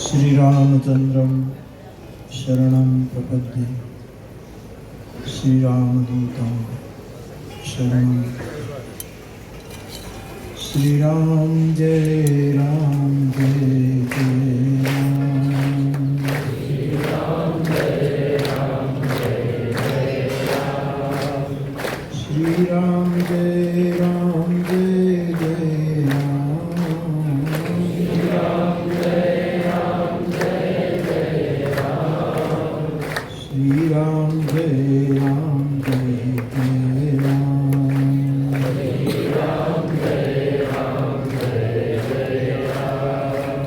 श्रीरामचन्द्रं शरणं प्रपद्ये श्रीरामदूतं शरणं। श्रीराम जय राम जय जय राम। श्रीराम जय राम जय जय राम। श्रीराम जय राम जय जय राम। श्रीराम जय राम जय जय राम। श्रीराम जय राम जय जय राम।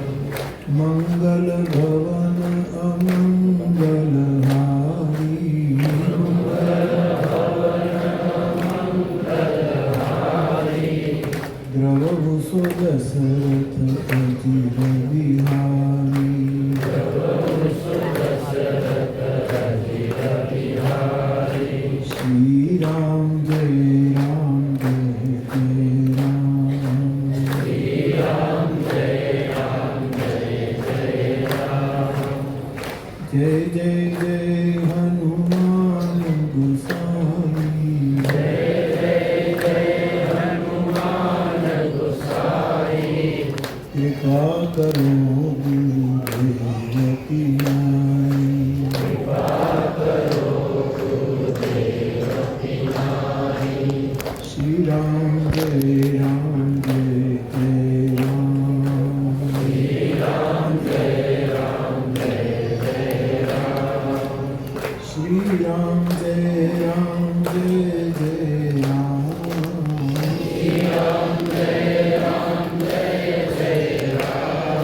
मंगल भवन अमंगल हारी। मंगल भवन अमंगल हारी। द्रवहु सो दशरथ अजिर बिहारी। द्रवहु सो दशरथ अजिर बिहारी। श्री राम जय राम जय जय राम। श्री राम जय राम जय जय राम। जय जय जय हनुमान गोसाई। जय जय जय हनुमान गोसाई। कृपा करो गुरुदेव की नाई। कृपा करो गुरुदेव की नाई। श्री राम जय राम जय जय राम। श्री राम जय राम जय जय राम। श्री राम जय राम जय जय राम। श्री राम जय राम जय जय राम।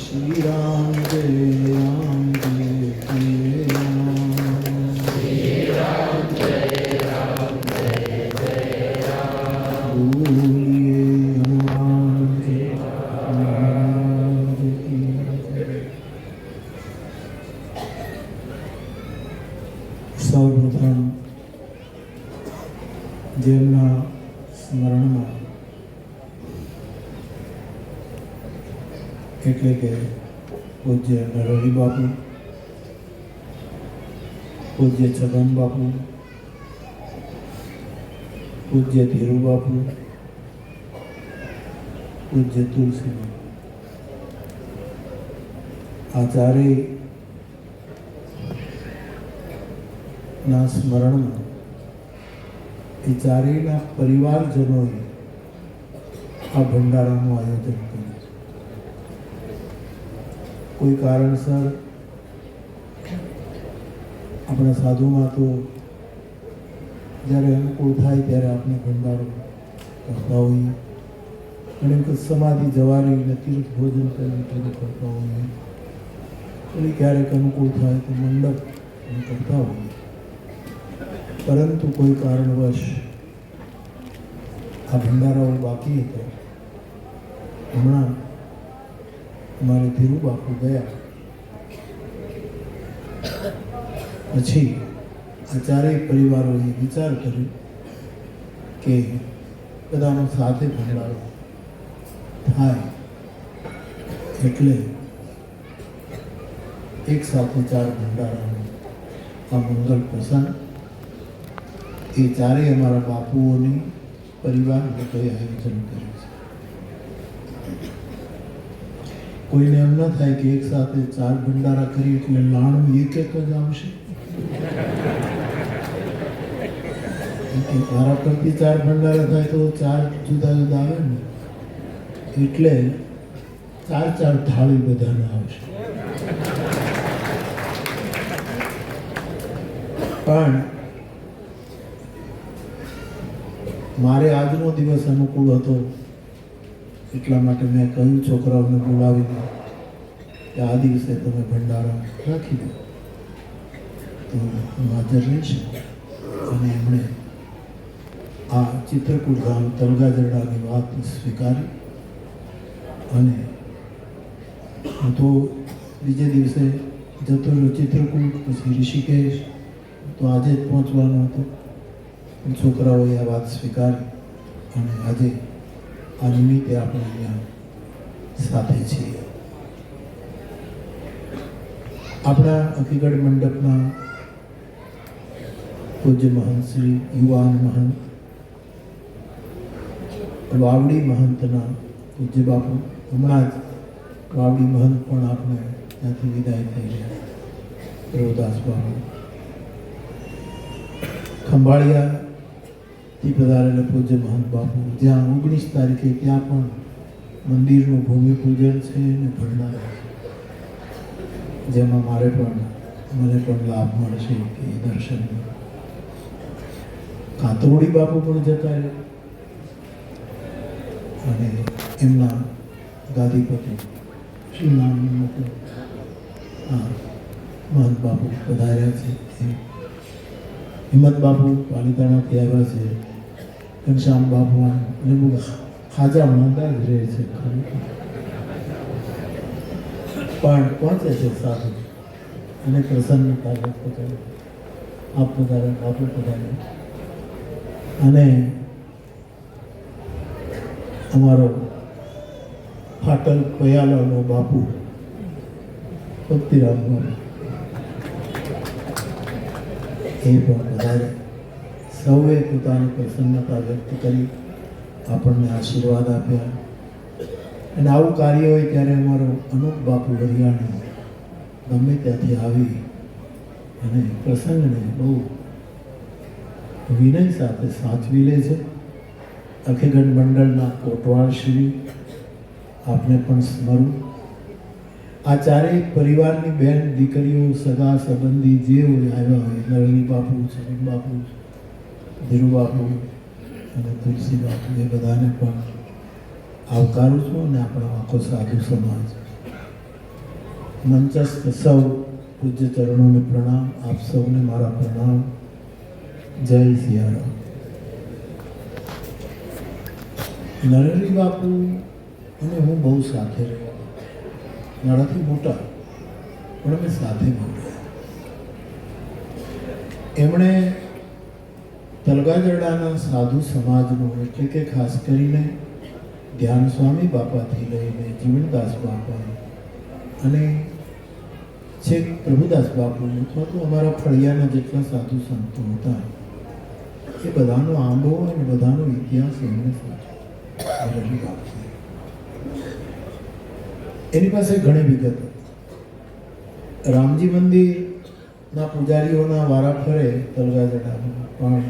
श्री राम जय राम जय जय राम। श्री राम जय राम जय जय राम। बोलिए हनुमान जी महाराज की जय। સૌપ્રથમ જેમના સ્મરણમાં એટલે કે પૂજ્ય નરહરી બાપુ, પૂજ્ય છગન બાપુ, પૂજ્ય ધીરુ બાપુ, પૂજ્ય તુલસી બાપુ, આ ચારેય ના સ્મરણમાં એ ચારેયના પરિવારજનોએ આ ભંડારાનું આયોજન કર્યું. કોઈ કારણસર આપણા સાધુમાં તો જ્યારે અનુકૂળ થાય ત્યારે આપણે ભંડારો કરતા હોઈએ, અને સમાધિ જવાની તીર્થ ભોજન કરીને કરતા હોઈએ, અને ક્યારેક અનુકૂળ થાય તો મંડપ કરતા હોઈએ. પરંતુ કોઈ કારણવશ આ ભંડારાઓ બાકી હતા. હમણાં અમારે ધીરુ બાપુ ગયા પછી આ ચારેય પરિવારોએ વિચાર કર્યો કે બધાનો સાથે ભંડારો થાય, એટલે એક સાથે ચાર ભંડારાનો આ મંગલ પ્રસંગ એ ચારેય અમારા બાપુઓની પરિવાર લોકોએ આયોજન કર્યું છે. કોઈને એમ ન થાય કે એક સાથે ચાર ભંડારા કરી એટલે નાણું એક જ આવશે. મારા પરથી ચાર ભંડારા થાય તો ચાર જુદા જુદા આવે ને, એટલે ચાર ચાર થાળી બધાને આવશે. પણ મારે આજનો દિવસ અનુકૂળ હતો એટલા માટે મેં કહ્યું છોકરાઓને બોલાવીને કે આ દિવસે તમે ભંડારા રાખી દો, તો હું હાજર રહીશ. અને એમણે આ ચિત્રકૂટ ધામ તલગાજરડાની વાત સ્વીકારી, અને હું તો બીજે દિવસે જતો રહ્યો ચિત્રકૂટ, પછી ઋષિકેશ, તો આજે જ પહોંચવાનો હતો. છોકરાઓએ આ વાત સ્વીકારી અને આજે આ નિમિત્તે આપણે અહીંયા સાથે છીએ. આપણા હકીકત મંડપના પૂજ્ય મહંત શ્રી યુવાન મહંત વાવડી મહંતના પૂજ્ય બાપુ હમણાં જ વાવડી મહંત પણ આપણે ત્યાંથી વિદાય થઈ ગયા. પ્રભુદાસ બાપુ ખંભાળિયાથી પધારેલા પૂજ્ય મહંત બાપુ, જ્યાં 19 તારીખે ત્યાં પણ મંદિરનું ભૂમિપૂજન છે અને ભંડારા છે, જેમાં મને પણ લાભ મળશે કે દર્શનનો. કાતરોડી બાપુ પણ જતા રહે અને એમના ગાદીપતિ શું નામ મોટું મહંત બાપુ પધાર્યા છે. હિંમત બાપુ પાલિતાણાથી આવ્યા છે. ઘનશ્યામ બાપુ અને બહુ ખાજા મોંઘા જ રહે છે, પણ પહોંચે છે સાધુ અને પ્રસન્નતા વ્યક્ત કરે. આપ પધારે, બાપુ પધારે. અને અમારો ફાટલ પયાલાનો બાપુ ભક્તિરામ બાપુ એ પણ વધારે સૌએ પોતાની પ્રસન્નતા વ્યક્ત કરી આપણને આશીર્વાદ આપ્યા. અને આવું કાર્ય હોય ત્યારે અમારો અનુપ બાપુ હરિયાણી ગમે ત્યાંથી આવી અને પ્રસંગને બહુ વિનય સાથે સાચવી લે છે. અખિગઢ મંડળના કોટવાળ શ્રી આપને પણ સ્મરું. આ ચારેય પરિવારની બેન દીકરીઓ, સગા સંબંધી જે હોય આવ્યા હોય, નરણી બાપુ, છગન બાપુ, ધીરુ બાપુ અને તુલસી બાપુ, એ બધાને પણ આવકારું છું. અને આપણો આખો સાધુ સમાજ મંચસ્થ સૌ પૂજ્ય ચરણોને પ્રણામ. આપ સૌને મારા પ્રણામ. જય સિયારામ. નરહરી બાપુ અને હું બહુ સાથે રહ્યા. મારાથી મોટા પણ અમે સાથે બહુ રહ્યા. એમણે તલગાજરડાના સાધુ સમાજનો, એટલે કે ખાસ કરીને ધ્યાન સ્વામી બાપાથી લઈને જીવનદાસ બાપા અને છેક પ્રભુદાસ બાપુ, અથવા તો અમારા ફળિયાના જેટલા સાધુ સંતો હતા, એ બધાનો આંબો અને બધાનો ઇતિહાસ એમને સાચો. એની પાસે ઘણી વિગત. રામજી મંદિરના પૂજારીઓના વારા ફરે તલગાજરડામાં, પણ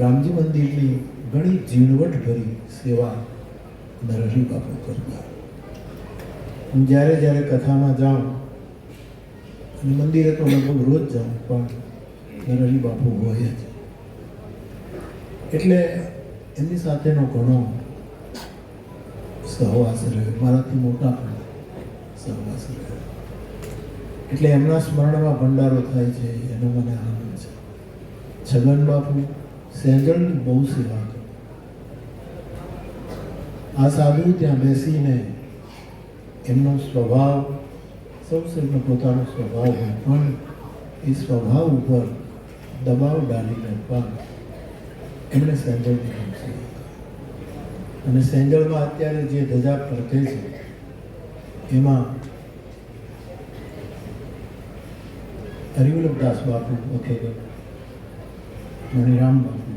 રામજી મંદિરની ઘણી ઝીણવટભરી સેવા નરહરી બાપુ કરતા. હું જ્યારે જ્યારે કથામાં જાઉં, અને મંદિરે તો લગભગ રોજ જાઉં, પણ નરહરી બાપુ હોય જ. એટલે એમની સાથેનો ઘણો સહવાસ રહ્યો. મારાથી મોટા પણ સહવાસ રહ્યો. એટલે એમના સ્મરણમાં ભંડારો થાય છે, એનો મને આનંદ છે. છગન બાપુ સેંજળની બહુ સેવા કરી. આ સાધુ ત્યાં બેસીને એમનો સ્વભાવ, સૌનો પોતાનો સ્વભાવ હોય, પણ એ સ્વભાવ ઉપર દબાવ ડાલીને પણ એમણે સેંજળની બહુ સેવા. અને સેંજળમાં અત્યારે જે ધજા ફરકે છે એમાં હરિવલ્લભદાસ બાપુ વખતે, મણિરામ બાપુ,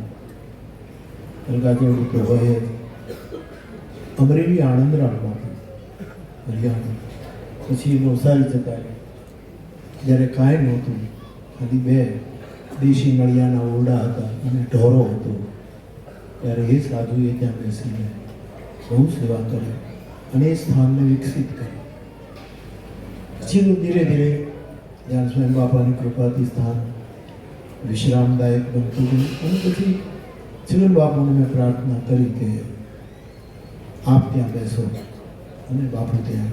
તલગાજરડી તો હોય જ, અમરેલી આનંદરામ બાપુ હરિયાણા, પછી નવસારી જતા રહ્યા. જ્યારે કાંઈ નહોતું, ખાલી 2 દેશી નળિયાના ઓરડા હતા અને ઢોરો હતો, ત્યારે એ સાધુએ ત્યાં બેસીને બહુ સેવા કરી અને એ સ્થાનને વિકસિત કર્યું. પછી ધીરે ધીરે જ્યાં સ્વયં બાપાની કૃપાથી સ્થાન વિશ્રામદાયક બનતું ગયું. અને પછી જીવન બાપુને મેં પ્રાર્થના કરી કે આપ ત્યાં બેસો, અને બાપુ ત્યાં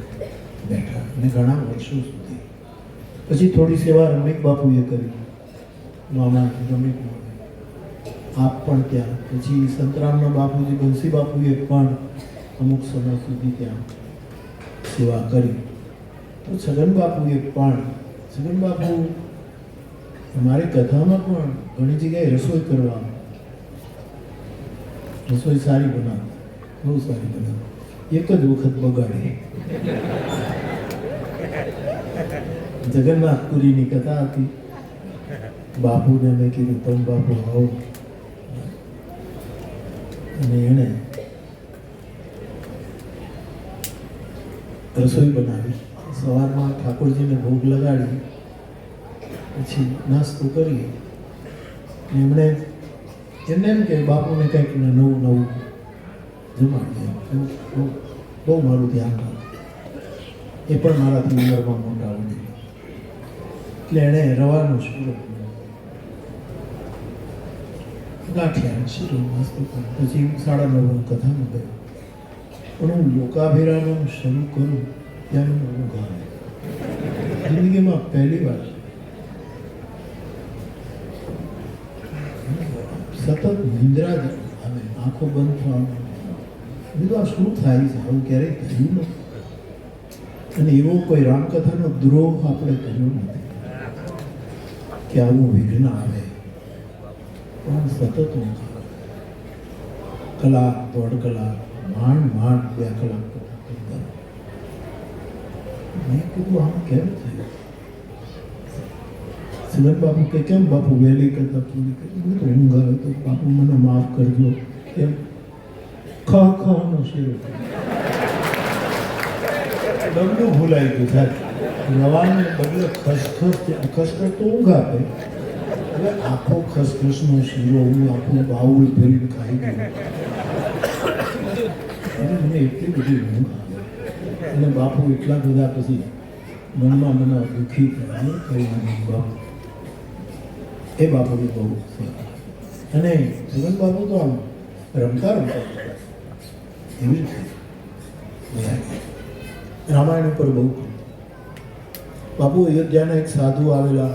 બેઠા. અને ઘણા વર્ષો સુધી પછી થોડી સેવા રમણીક બાપુએ કરી, મામા રમણીક આપ પણ ત્યાં. પછી સંતરામના બાપુજી બંસી બાપુએ પણ અમુક સમય સુધી ત્યાં સેવા કરી. તો છગન બાપુએ પણ, છગન બાપુ અમારી કથામાં પણ ઘણી જગ્યાએ રસોઈ કરવા, રસોઈ સારી બનાવે, બહુ સારી બનાવે. એક જ વખત બગાડે. જગન્નાથપુરીની કથા હતી. બાપુને મેં કીધું તમે બાપુ આવો, અને એણે રસોઈ બનાવી. સવારમાં ઠાકોરજીને ભોગ લગાડી, પછી નાસ્તો કરી. એમણે એમને એમ કે બાપુને કંઈક નવું નવું જમાડીએ. બહુ મારું ધ્યાન રાખે. એ પણ મારાથી ઉંમરમાં મોટા હોય એટલે એણે રવાનો શીરો, ગાંઠિયા શીરો નાસ્તો કર્યો. પછી 9:30 કથામાં ગયો. પણ હું લોકાભિરામમ શરૂ કરું ત્યાં ઊંઘ આવે. જિંદગીમાં પહેલી વાર સતત નિંદ્રા જ આવે, આંખો બંધ થવાનું. બીજું આ શું થાય છે? આવું ક્યારેય થયું નથી. અને એવો કોઈ રામકથાનો દ્રોહ આપણે કર્યો નથી કે આવું વિઘ્ન આવે. પણ સતત ઊંઘ આવે. કલાક, 1.5 કલાક, માંડ 2 કલાક કરતા. મેં કીધું આમ કેમ થયું? સિલન બાપુ કે કેમ બાપુ વહેલી કરતા પૂરી કરી? તો ઊંઘ આવે તો બાપુ મને માફ કરજો. એમ ખાવાનો શીરો ડગલું ભૂલાઈ ગયું સાહેબ. રવાને બદલે ખસખસ તો ઊંઘ આપે. હવે આખો ખસખસનો શીરો હું આખું બાઉલ ભરીને ખાઈ ગયો. અને મને એટલી બધી ઊંઘ આવે. અને બાપુ એટલા બધા પછી મનમાં મને દુઃખી થયા કરી બાપુ. એ બાપુની બહુ સેવા. અને જગન બાપુ તો આમ રમતા એવી રીતે રામાયણ ઉપર બહુ. બાપુ અયોધ્યાના એક સાધુ આવેલા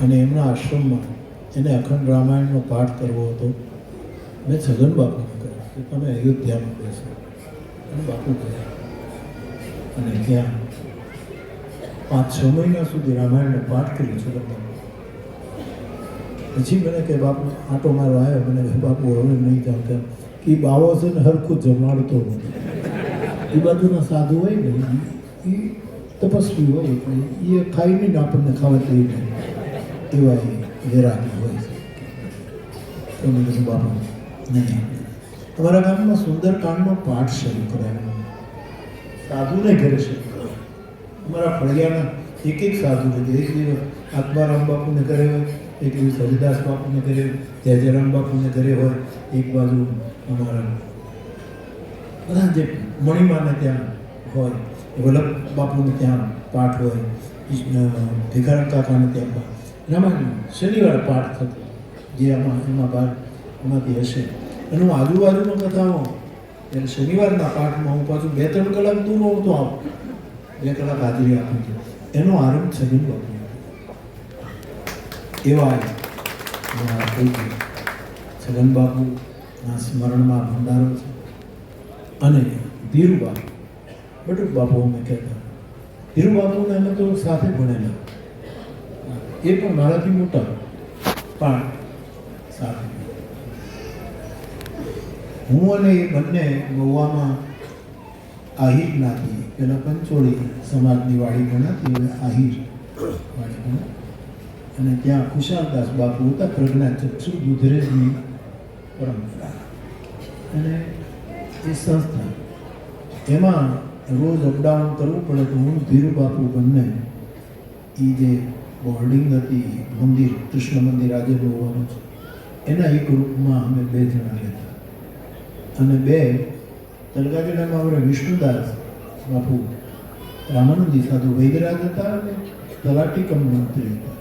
અને એમના આશ્રમમાં એને અખંડ રામાયણનો પાઠ કરવો હતો. મેં છગન બાપુને કહ્યું કે તમે અયોધ્યામાં બેસો. અને બાપુ ગયા અને ત્યાં 5-6 મહિના સુધી રામાયણનો પાઠ કર્યો છગન બાપુ. પછી મને કે બાપુ આટો મારો આવ્યો. મને કે બાપુ હવે નહીં જાઉં કેમ કે બાવો છે ને હરખું જમાડતો નથી. એ બાજુના સાધુ હોય ને એ તપસ્વી હોય એટલે એ ખાઈને જ આપણને ખાવા દઈ દે એવા એ વેરાગી હોય છે. તો મેં કીધું બાપુ નહીં. અમારા ગામમાં સુંદરકાંડનો પાઠ શરૂ કરાયો. સાધુને ઘરે શરૂ કરાયો. અમારા ફળિયાના એક સાધુ છે. એક દિવસ આત્મારામ બાપુને ઘરે હોય, એક દિવસ હરિદાસ બાપુને ઘરે હોય, જયજરામ બાપુને ઘરે હોય, એક બાજુ અમારા બધા જે મણિમાને ત્યાં હોય, વલ્લભ બાપુને ત્યાં પાઠ હોય, ભીખારામ કાકાને ત્યાં પાઠ. રામાયણ શનિવારે પાઠ થતો જે એમાંથી હશે. અને હું આજુબાજુમાં કથાઓ એટલે શનિવારના પાઠમાં હું પાછું 2-3 કલાક દૂર નહોતો આવું. 2 કલાક હાજરી આપું છું. એનો આરંભ છગન બાપુ એવા છગન બાપુના સ્મરણમાં ભંડારો છે. અને ધીરુબાપુ, બટુક બાપુ અમે કહેતા. ધીરુબાપુને અમે તો સાથે ભણેલા. એ પણ મારાથી મોટા પણ સાથે. હું અને એ બંને ગોવામાં આહિર જ્ઞાતિ, પેલા પંચોળી સમાજની વાડી ગણાતી, હવે આહિર વાડી ગણા. અને ત્યાં ખુશાલદાસ બાપુ હતા, પ્રજ્ઞાચક્ષુ દુધરેજની પરંપરા. અને એ સંસ્થા એમાં રોજ અપડાઉન કરવું પડે. તો હું ધીરુ બાપુ બંને એ જે બોર્ડિંગ હતી મંદિર, કૃષ્ણ મંદિર આજે હોવાનું છે, એના એક ગ્રુપમાં અમે 2 જણા રહેતા. અને 2 તલગાજીનામાં આપણે વિષ્ણુદાસ બાપુ રામાનંદી સાધુ વૈદરાજ હતા અને તલાટી કમ મંત્રી હતા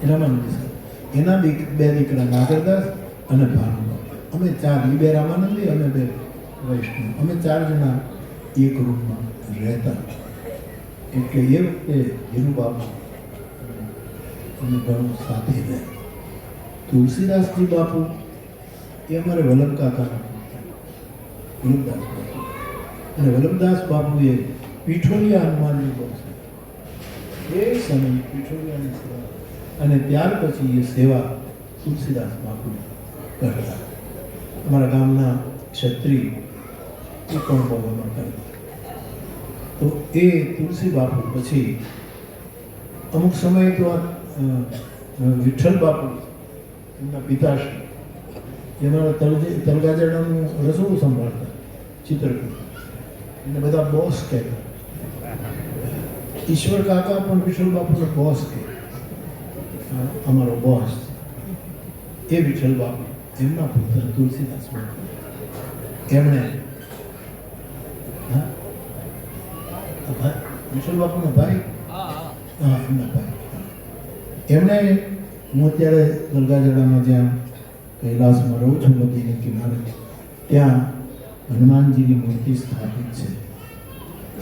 રામાનંદી સાધુ. એના 2 દીકરા નાગરદાસ અને ભાનુબાપુ. અમે 4, 2 રામાનંદી, અમે 2 વૈષ્ણવ. અમે 4 જણા એક રૂમમાં રહેતા. એટલે એ વખતે ધીરુબાપુ અમે ઘણું સાથે રહ્યા. તુલસીદાસજી બાપુ એ અમારે વલ્લભ કાકાના વલ્લભદાસ બાપુ. અને વલ્લભદાસ બાપુએ પીઠોલિયા હનુમાનની બહુ એ સમય પીઠોલિયાની સેવા. અને ત્યાર પછી એ સેવા તુલસીદાસ બાપુ કરતા. અમારા ગામના ક્ષત્રિય એ પણ બહુ એમાં કરતા. તો એ તુલસી બાપુ પછી અમુક સમયે તો આ વિઠ્ઠલ બાપુ એમના પિતાશ્રી જેમાં તલગાજરડાનું રસોડું સંભાળતા ચિત્રકૂટ એને બધા બોસ કહેતા. ઈશ્વર કાકા પણ વિઠ્ઠલ બાપુનો બોસ કહે, અમારો બોસ. એ વિઠ્ઠલ બાપુ એમના પુત્ર તુલસીદાસ બાપુ એમણે વિઠ્ઠલ બાપુનો ભાઈ, હા એમના ભાઈ, એમણે હું અત્યારે ગલગાજડામાં જ્યાં કૈલાસમાં રહું છું નદીની કિનારે, ત્યાં હનુમાનજીની મૂર્તિ સ્થાપિત છે.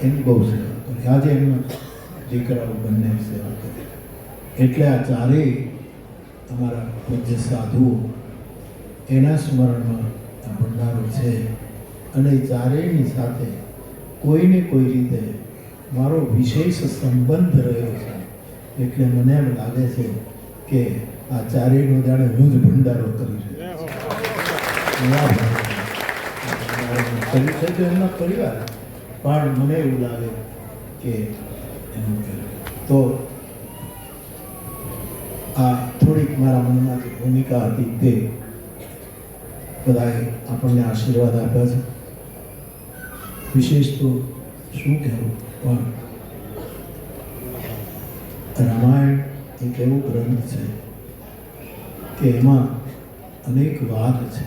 એની બહુ સેવા કરી. આજે એમના દીકરાઓ બંને સેવા કરી. એટલે આ ચારેય અમારા પૂજ્ય સાધુઓ એના સ્મરણમાં આ ભંડારો છે. અને એ ચારેયની સાથે કોઈને કોઈ રીતે મારો વિશેષ સંબંધ રહ્યો છે. એટલે મને એમ લાગે છે કે આ ચારેયનો જાણે હું જ ભંડારો કરી રહ્યો છું. છે તો એમના પરિવાર, પણ મને એવું લાગે કે એનું તો આ થોડીક મારા મનમાંથી ભૂમિકા હતી તે બધાએ આપણને આશીર્વાદ આપ્યા છે. વિશેષ તો શું કહેવું, પણ રામાયણ એક એવો ગ્રંથ છે કે એમાં અનેક વાદ છે.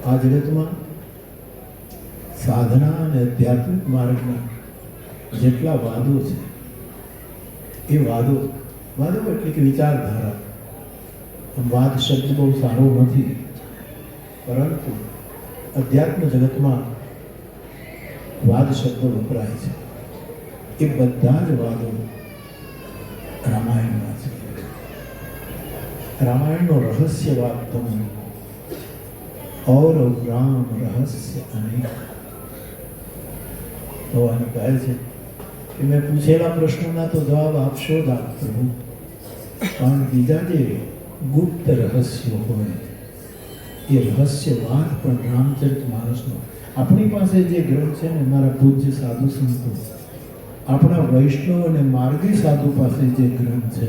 આ જગતમાં સાધના અને આધ્યાત્મિક માર્ગના જેટલા વાદો છે એ વાદો એટલે કે વિચારધારા. વાદ શબ્દ બહુ સારો નથી, પરંતુ અધ્યાત્મ જગતમાં વાદ શબ્દ વપરાય છે. એ બધા જ વાદો રામાયણમાં છે. રામાયણનો રહસ્યવાદ તમે ઓર રામ રહસ્ય અનેક. ભગવાન કહે છે કે મેં પૂછેલા પ્રશ્નોના તો જવાબ આપશો જ આપ પ્રભુ, પણ બીજા જે ગુપ્ત રહસ્યો હોય એ રહસ્યવાદ પણ રામચરિત માનસનો. આપણી પાસે જે ગ્રંથ છે ને, મારા પૂજ્ય સાધુ સંતો, આપણા વૈષ્ણવ અને માર્ગી સાધુ પાસે જે ગ્રંથ છે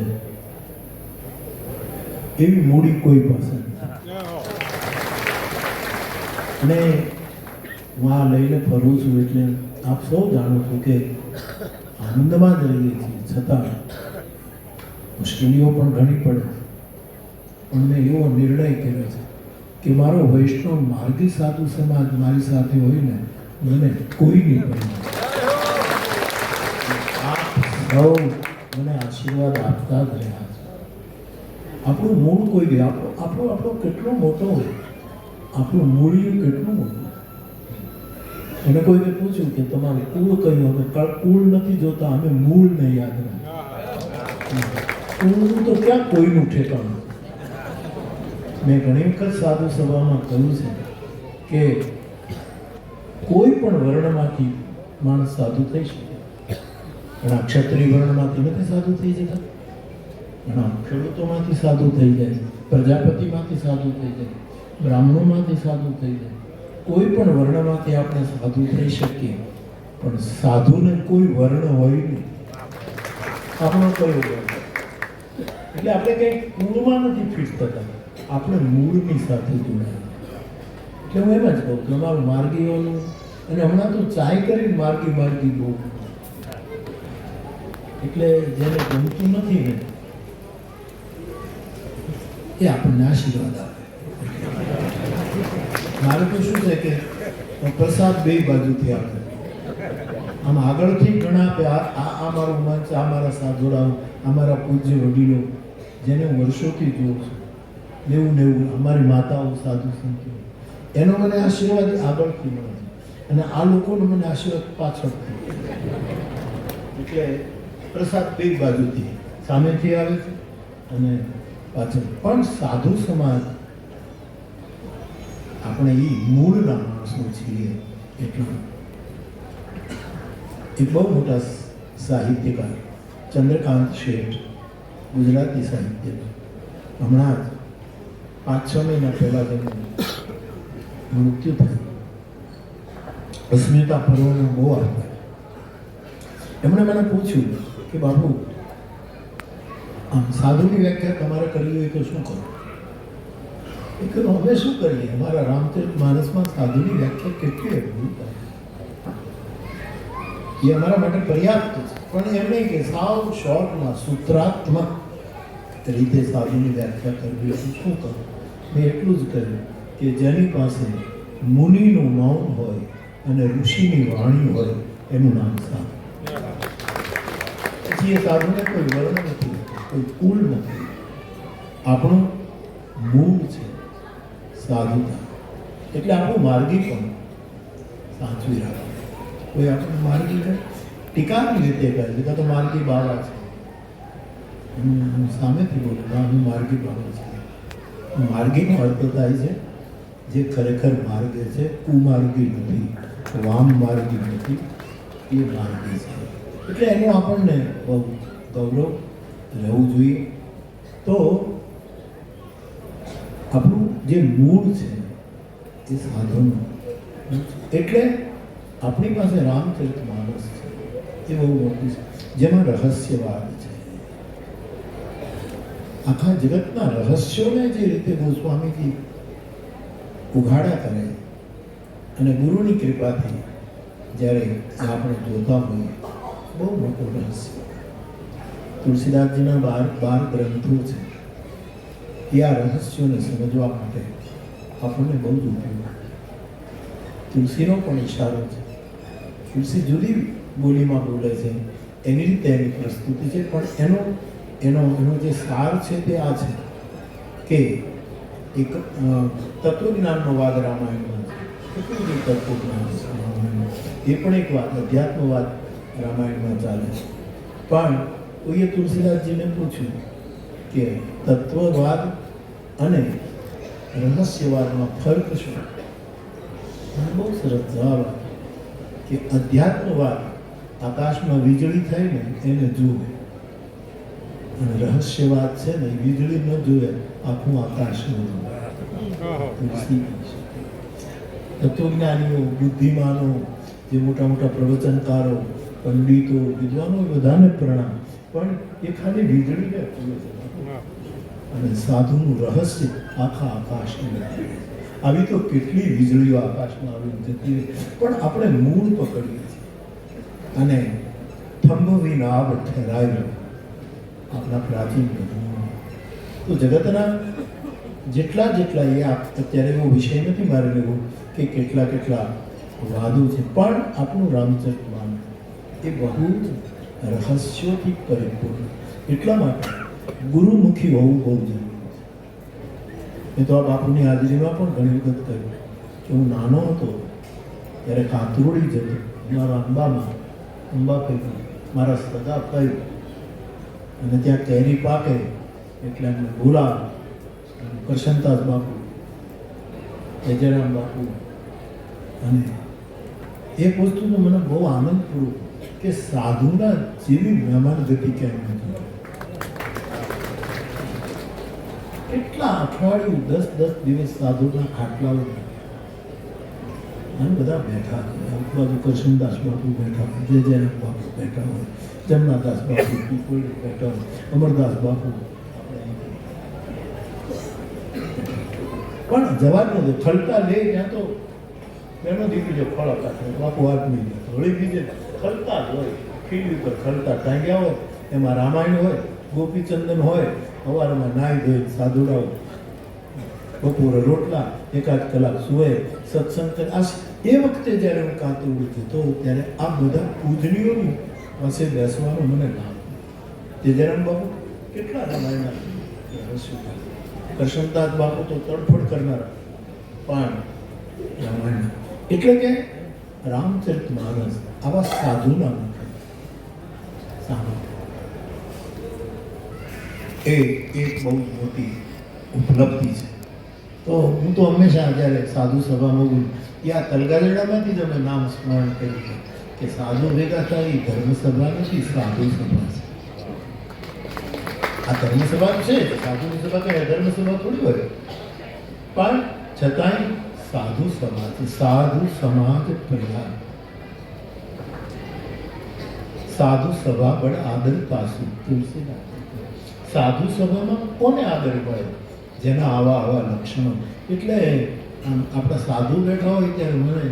એવી મૂડી કોઈ પાસે નથી. અને હું આ લઈને ફરું છું એટલે આપ સૌ જાણો છો કે આનંદમાં જ રહીએ છીએ, છતાં મુશ્કેલીઓ પણ ઘણી પડે. પણ મેં એવો નિર્ણય કર્યો છે કે મારો વૈષ્ણવ માર્ગી સાધુ સમાજ મારી સાથે હોય ને, મને કોઈ નહીં પડે. આપ સૌ મને આશીર્વાદ આપતા જ રહ્યા છે. આપણું મૂળ કોઈ ગયું, આપણો કેટલો મોટો હોય, આપણું મૂળિયું કેટલું મોટું. એને કોઈને પૂછ્યું કે તમારું કુળ કયું, અમે કુળ નથી જોતા, અમે મૂળને યાદ રાખીએ. કુળનું તો ક્યાં કોઈનું ઠેકાણું. મેં ઘણી વખત સાધુ સભામાં કહ્યું છે કે કોઈ પણ વર્ણમાંથી માણસ સાધુ થઈ શકે. ઘણા ક્ષત્રિય વર્ણમાંથી નથી સાધુ થઈ જતા, ઘણા ખેડૂતોમાંથી સાધુ થઈ જાય, પ્રજાપતિમાંથી સાધુ થઈ જાય, બ્રાહ્મણોમાંથી સાધુ થઈ જાય. કોઈ પણ વર્ણમાંથી આપણે સાધુ થઈ શકીએ, પણ સાધુને કોઈ વર્ણ હોય નહીં. આપણો કયો વર્ણ? એટલે આપણે કંઈ કુળમાં નથી ફિટ થતા, આપણે મૂળની સાથે જોડાયા. એટલે હું એમ જ કહું કે અમારું માર્ગીઓનું, અને હમણાં તો ચાય કરીને માર્ગી બહુ, એટલે જેને ગમતું નથી ને એ આપણને આશીર્વાદ આપે. મારે તો શું છે કે પ્રસાદ બે બાજુથી આવે. આમ આગળથી ઘણા આપે, આ મારું મંચ, આ મારા સાધુરાઓ, આ મારા પૂજ્ય વડીલો જેને હું વર્ષોથી જોઉં છું, નેવું અમારી માતાઓ સાધુ સંતો, એનો મને આશીર્વાદ આગળથી મળે છે, અને આ લોકોનો મને આશીર્વાદ પાછળથી. એટલે પ્રસાદ બે બાજુથી, સામેથી આવે છે અને પાછળ. પણ સાધુ સમાજ આપણે એ મૂળના માણસો છીએ. એટલું એક બહુ મોટા સાહિત્યકાર ચંદ્રકાંત શેઠ, ગુજરાતી સાહિત્યમાં, હમણાં જ 5-6 મહિના પહેલા તેમનું મૃત્યુ થયું. અસ્મિતા પર્વનો બહુ આભાર. એમણે મને પૂછ્યું કે બાપુ આમ સાધુની વ્યાખ્યા તમારે કરવી હોય તો શું કરો? એ કહ્યું અમે શું કરીએ, અમારા રામચરિત માનસમાં સાધુની વ્યાખ્યા કેટલી અદભુત એ અમારા માટે પર્યાપ્ત છે. પણ એમ નહીં કે સાવ શોર્ટમાં સૂત્રાત્મક રીતે સાધુની વ્યાખ્યા કરવી હોય તો શું કરો? મેં એટલું જ કહ્યું કે જેની પાસે મુનિનું મૌન હોય અને ઋષિની વાણી હોય એનું નામ સાધુ. પછી એ સાધુને કોઈ વર્ણ નથી, કોઈ કુલ નથી. આપણું મૂળ છે સાધુતા. એટલે આપણું માર્ગી પણ સાચવી રાખવું. કોઈ આપણું માર્ગી કહે ટીકાની રીતે કહે છે તો માર્ગી બાવા છે. હું સામેથી બોલું ના હું માર્ગી બાવા છું. માર્ગીનો અર્થ થાય છે જે ખરેખર માર્ગે છે, કુમાર્ગી નથી, વામ માર્ગી નથી, એ માર્ગી છે. એટલે એનું આપણને બહુ ગૌરવ રહેવું જોઈએ. તો આપણું જે મૂળ છે એ સાધુનું, એટલે આપણી પાસે રામચરિત માનસ છે એ બહુ મોટું છે જેમાં રહસ્યવાદ છે. આખા જગતના રહસ્યોને જે રીતે ગોસ્વામીજી ઉઘાડા કરે અને ગુરુની કૃપાથી જ્યારે આપણે જોતા હોઈએ, બહુ મોટું રહસ્ય. તુલસીદાસજીના 12 ગ્રંથો છે એ આ રહસ્યોને સમજવા માટે આપણને બહુ જ ઉપયોગ. તુલસીનો પણ ઈશારો છે. તુલસી જુદી બોલીમાં બોલે છે, એની રીતે એની પ્રસ્તુતિ છે, પણ એનો જે સાર છે તે આ છે કે એક તત્વજ્ઞાનનો વાદ રામાયણમાં છે. કેટલું બધું તત્વજ્ઞાન છે રામાયણમાં. એ પણ એક વાત અધ્યાત્મવાદ રામાયણમાં ચાલે છે. પણ કોઈએ તુલસીદાસજીને પૂછ્યું કે તત્વવાદ અને રહસ્યવાદમાં ફર્ક શું? મને બહુ સરસ જવાબ કે અધ્યાત્મવાદ આકાશમાં વીજળી થાય ને એને જુએ, અને રહસ્યવાદ છે ને વીજળી ન જુએ, આખું આકાશ ન જુએ. તત્વજ્ઞાનીઓ, બુદ્ધિમાનો, જે મોટા મોટા પ્રવચનકારો, પંડિતો, વિદ્વાનો, બધાને પ્રણામ, પણ એ ખાલી વીજળીને જુએ છે. અને સાધુનું રહસ્ય આખા આકાશને આવી તો કેટલી વીજળીઓ આકાશમાં આવી જતી, પણ આપણે મૂળ પકડીએ છીએ અને થંભવી નાભ ઠેરાયેલો આપણા પ્રાચીન ગ્રંથોમાં. તો જગતના જેટલા એ અત્યારે એવો વિષય નથી મારે લેવો કે કેટલા વાદો છે, પણ આપણું રામચરિત માનસ એ બહુ જ રહસ્યોથી પરિપૂર્ણ. એટલા માટે ગુરુમુખી હોવું બહુ જરૂરી છે. મેં તો આ બાપુની હાજરીમાં પણ ઘણી વખત કહ્યું કે હું નાનો હતો ત્યારે કાંતરોડી જતો મારા અંબા ફેંકું મારા સગા કહ્યું, અને ત્યાં કેરી પાકે એટલે એમને બોલાવ, કરશનદાસ બાપુ, તેજરામ બાપુ. અને એક વસ્તુ તો મને બહુ આનંદપૂર્વક કે સાધુના જેવી મહેમાન ગતિ ક્યાંય નથી. કેટલા અઠવાડિયું 10 દિવસ સાધુના ખાટલાઓ અને બધા બેઠા છે. બાજુ કરશનદાસ બાપુ બેઠા હોય, જયરામ બાપુ બેઠા હોય, જમનાદાસ બાપુ બેઠા હોય, અમરદાસ બાપુ. પણ જવાનું છે ખલતા લે ત્યાં તો બેનો દીકરી જો ફળ હતા બાપુ આદમી વળી બીજે ખલતા જ હોય, ખીલી ઉપર ખલતા ટાંગ્યા હોય, એમાં રામાયણ હોય, ગોપીચંદન હોય, સવારમાં નાહી ધોઈ સાધુડાઓ, બપોરે રોટલા, એકાદ કલાક સુવે, સત્સંગ કરે. એ વખતે જ્યારે હું કાંતરોડી જતો ત્યારે આ બધા પૂજનીઓની પાસે બેસવાનું મને લાભ. તેજરામ બાપુ કેટલા રામાયણના રહસ્યો, કરશનદાસ બાપુ તો તડફડ કરનારા, પણ રામાયણ એટલે કે રામચરિત માનસ આવા સાધુના મુખે એ એક બહુ મોટી ઉપલબ્ધિ છે. તો હું તો હંમેશા જ્યારે સાધુ સભામાં બોલું ત્યાં તલગાજડામાંથી જ અમે નામ સ્મરણ કર્યું કે સાધુ ભેગા થાય એ ધર્મસભા નથી, સાધુ સભા છે. આ ધર્મસભા છે, સાધુની સભા કઈ ધર્મસભા થોડી હોય, પણ છતાંય સાધુ સભા છે. સાધુ સમાજ પ્રયાણ, સાધુ સભા બળ આદર પાસુ. તુલસીદાસ. સાધુ સભામાં કોને આદર મળે? જેના આવા આવા લક્ષણો. એટલે આપણા સાધુ બેઠા હોય ત્યારે મને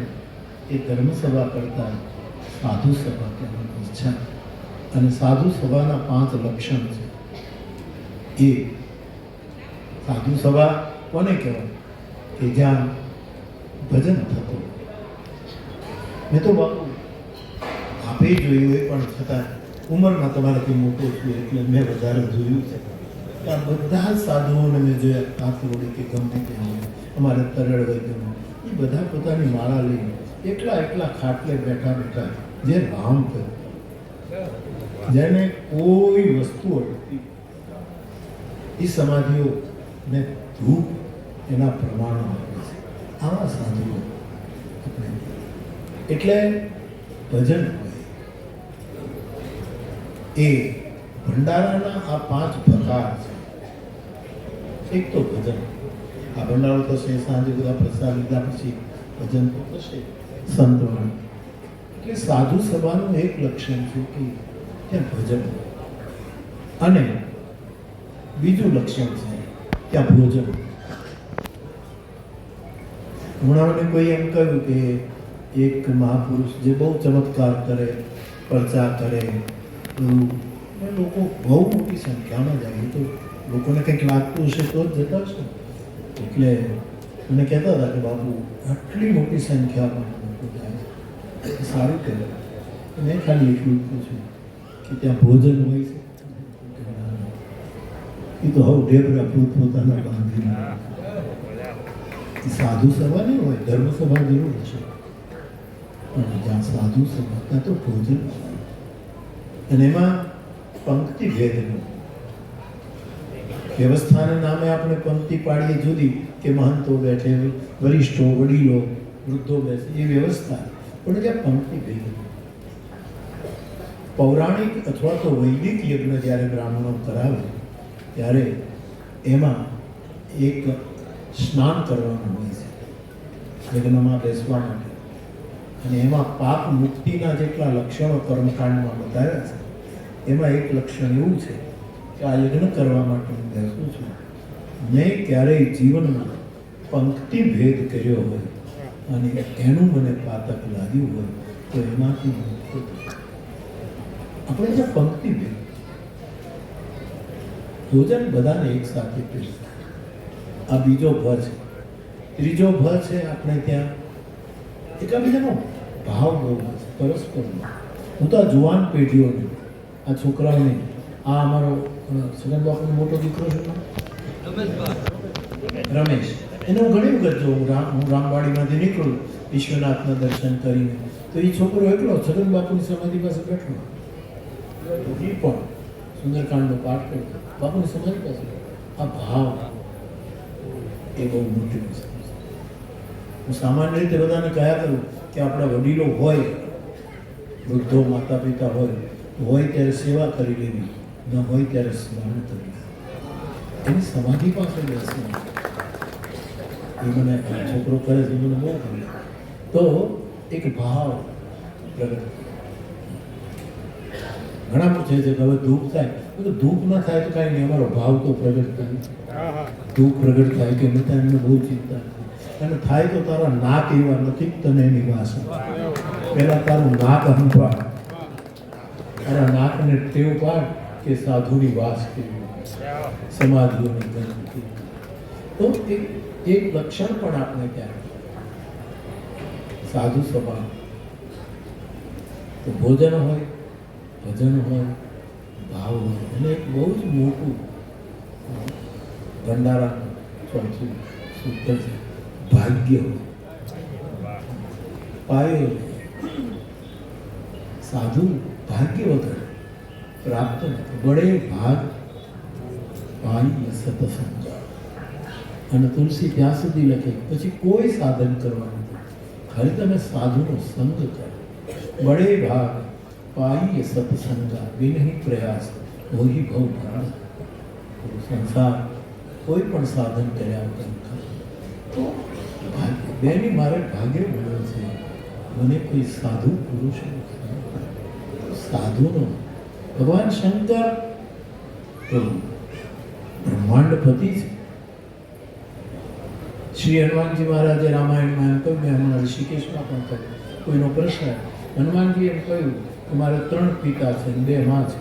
એ ધર્મસભા કરતા સાધુ સભા કહેવાની ઈચ્છા. અને સાધુ સભાના 5 લક્ષણ છે. એ સાધુ સભા કોને કહેવાય? કે જ્યાં ભજન થતું. મેં તો બાપુ આપે જોયું એ પણ છતાં ઉંમરમાં તમારાથી મોટો છું એટલે મેં વધારે જોયું છે. આ બધા જ સાધુઓને મેં જોયા, કાંકરોડી કે ગમે ત્યાં અમારે તરળ વૈદ્યમાં, એ બધા પોતાની માળા લઈને એકલા ખાટલે બેઠા બેઠા જે રામ કર્યું, જેને કોઈ વસ્તુ અડતી એ સમાધિઓ ને ધૂપ એના પ્રમાણો આપે છે. આવા સાધુઓ આપણે એટલે ભજન હોય એ ભંડારાના આ 5 પ્રકાર છે. એક તો ભજન. આ ભંડારો થશે, સાંજે બધા પ્રસાદ લીધા પછી ભજન તો થશે, સંતવાણી. એટલે સાધુ સભાનું એક લક્ષણ છે કે ત્યાં ભજન. અને બીજું લક્ષણ છે ત્યાં ભોજન. હમણાં મને કોઈ એમ કહ્યું કે એક મહાપુરુષ જે બહુ ચમત્કાર કરે, પ્રચાર કરે, લોકો બહુ મોટી સંખ્યામાં જાય, તો લોકોને કંઈક લાગતું હશે તો જ જતા હશે. એટલે મને કહેતા હતા કે બાપુ આટલી મોટી સંખ્યામાં લોકો જાય, સારું કહેવાય. મેં ખાલી એટલું પૂછ્યું કે ત્યાં ભોજન હોય છે? એ તો હવે ઢેબરા પોતાના બાંધીને. સાધુ સભા નહીં હોય, ધર્મ સભા જરૂર છે, પણ જ્યાં સાધુ સભા ત્યાં તો ભોજન. અને એમાં પંક્તિ ભેદનું. વ્યવસ્થાના નામે આપણે પંક્તિ પાડીએ જુદી કે મહંતો બેઠે, વરિષ્ઠો, વડીલો, વૃદ્ધો બેસે, એ વ્યવસ્થા. પણ જ્યાં પંક્તિ ભેદ, પૌરાણિક અથવા તો વૈદિક યજ્ઞ જ્યારે બ્રાહ્મણો કરાવે ત્યારે એમાં એક સ્નાન કરવાનું હોય છે યજ્ઞમાં બેસવા માટે. અને એમાં પાપ મુક્તિના જેટલા લક્ષણો કર્મકાંડમાં બતાવ્યા છે, એમાં એક લક્ષણ એવું છે કે આ યજ્ઞ કરવા માટે હું બેસું છું, મેં ક્યારેય જીવનમાં પંક્તિ ભેદ કર્યો હોય અને એનું મને પાતક લાગ્યું હોય તો એમાંથી મુક્ત થયું. આપણે જે પંક્તિ ભેદ, ભોજન બધાને એક સાથે પીરસાય. આ બીજો ભ છે. ત્રીજો ભ છે આપણે ત્યાં એકબીજાનો ભાવ બહુ છે, પરસ્પર. હું તો આ જુવાન પેઢીઓને, આ છોકરાઓને, આ અમારો સગન બાપુનો મોટો દીકરો છે રમેશ, એને હું ઘણી વખત જોઉં. હું રામવાડીમાંથી નીકળું વિશ્વનાથના દર્શન કરીને, તો એ છોકરો એકલો સગન બાપુની સમાધિ પાસે બેઠો, એ પણ સુંદરકાંડનો પાઠ કરતો બાપુની સમાધિ પાસે. આ ભાવ એ બહુ મોટી વસ્તુ છે. હું સામાન્ય રીતે બધાને કહ્યા કરું કે આપણા વડીલો હોય, વૃદ્ધો, માતા પિતા હોય ત્યારે સેવા કરી લેવી, ન હોય ત્યારે સ્મરણ કરી લેવું. એની સમાધિ પાસે બેસવાનું. એ મને છોકરો કરે છે, મને બહુ ગમે. તો એક ભાવ પ્રગટ. ઘણા પૂછે છે કે હવે ધૂપ થાય, તો ધૂપ ના થાય તો કાંઈ નહીં, અમારો ભાવ તો પ્રગટ થાય. ધૂપ પ્રગટ થાય કે મેં એમને બહુ ચિંતા નથી. અને થાય તો તારા નાક એવા નથી તને એની વાસ. પહેલા તારું નાક સંભાળ, તારા નાકને ટેવ પાડ કે સાધુની વાસ કેવી, સમાધિઓની ગંધ. તો એક લક્ષણ પણ આપણે ત્યાં સાધુ સભા તો ભોજન હોય, ભજન હોય, ભાવ હોય, અને એક બહુ જ મોટું ભંડારાનું ચોથું સૂત્ર છે ભાગ્ય હોય. પાયો સાધુ ભાગ્ય વગર પ્રાપ્ત નથી. બળે ભાગ પાઈ સતસંગ. અને તુલસી ત્યાં સુધી લખે પછી કોઈ સાધન કરવાનું નથી, ખાલી તમે સાધુનો સંગ કરો. બળે ભાગ પાઈ સત્સંગા વિનહી પ્રયાસ હોઈ ભવ ભરણ. સંસાર કોઈ પણ સાધન કર્યા વગર તો ભાગ્ય. બેની મારે ભાગ્ય મળ્યો છે, મને કોઈ સાધુ પુરુષ સાધુનો ભગવાન શંકર તો બ્રહ્માંડપતિ છે. શ્રી હનુમાનજી મહારાજે રામાયણમાં એમ કહ્યું, મેં હમણાં ઋષિકેશમાં પણ કહ્યું, કોઈનો પ્રશ્ન, હનુમાનજી એમ કહ્યું કે મારે 3 પિતા છે અને 2 માં છે.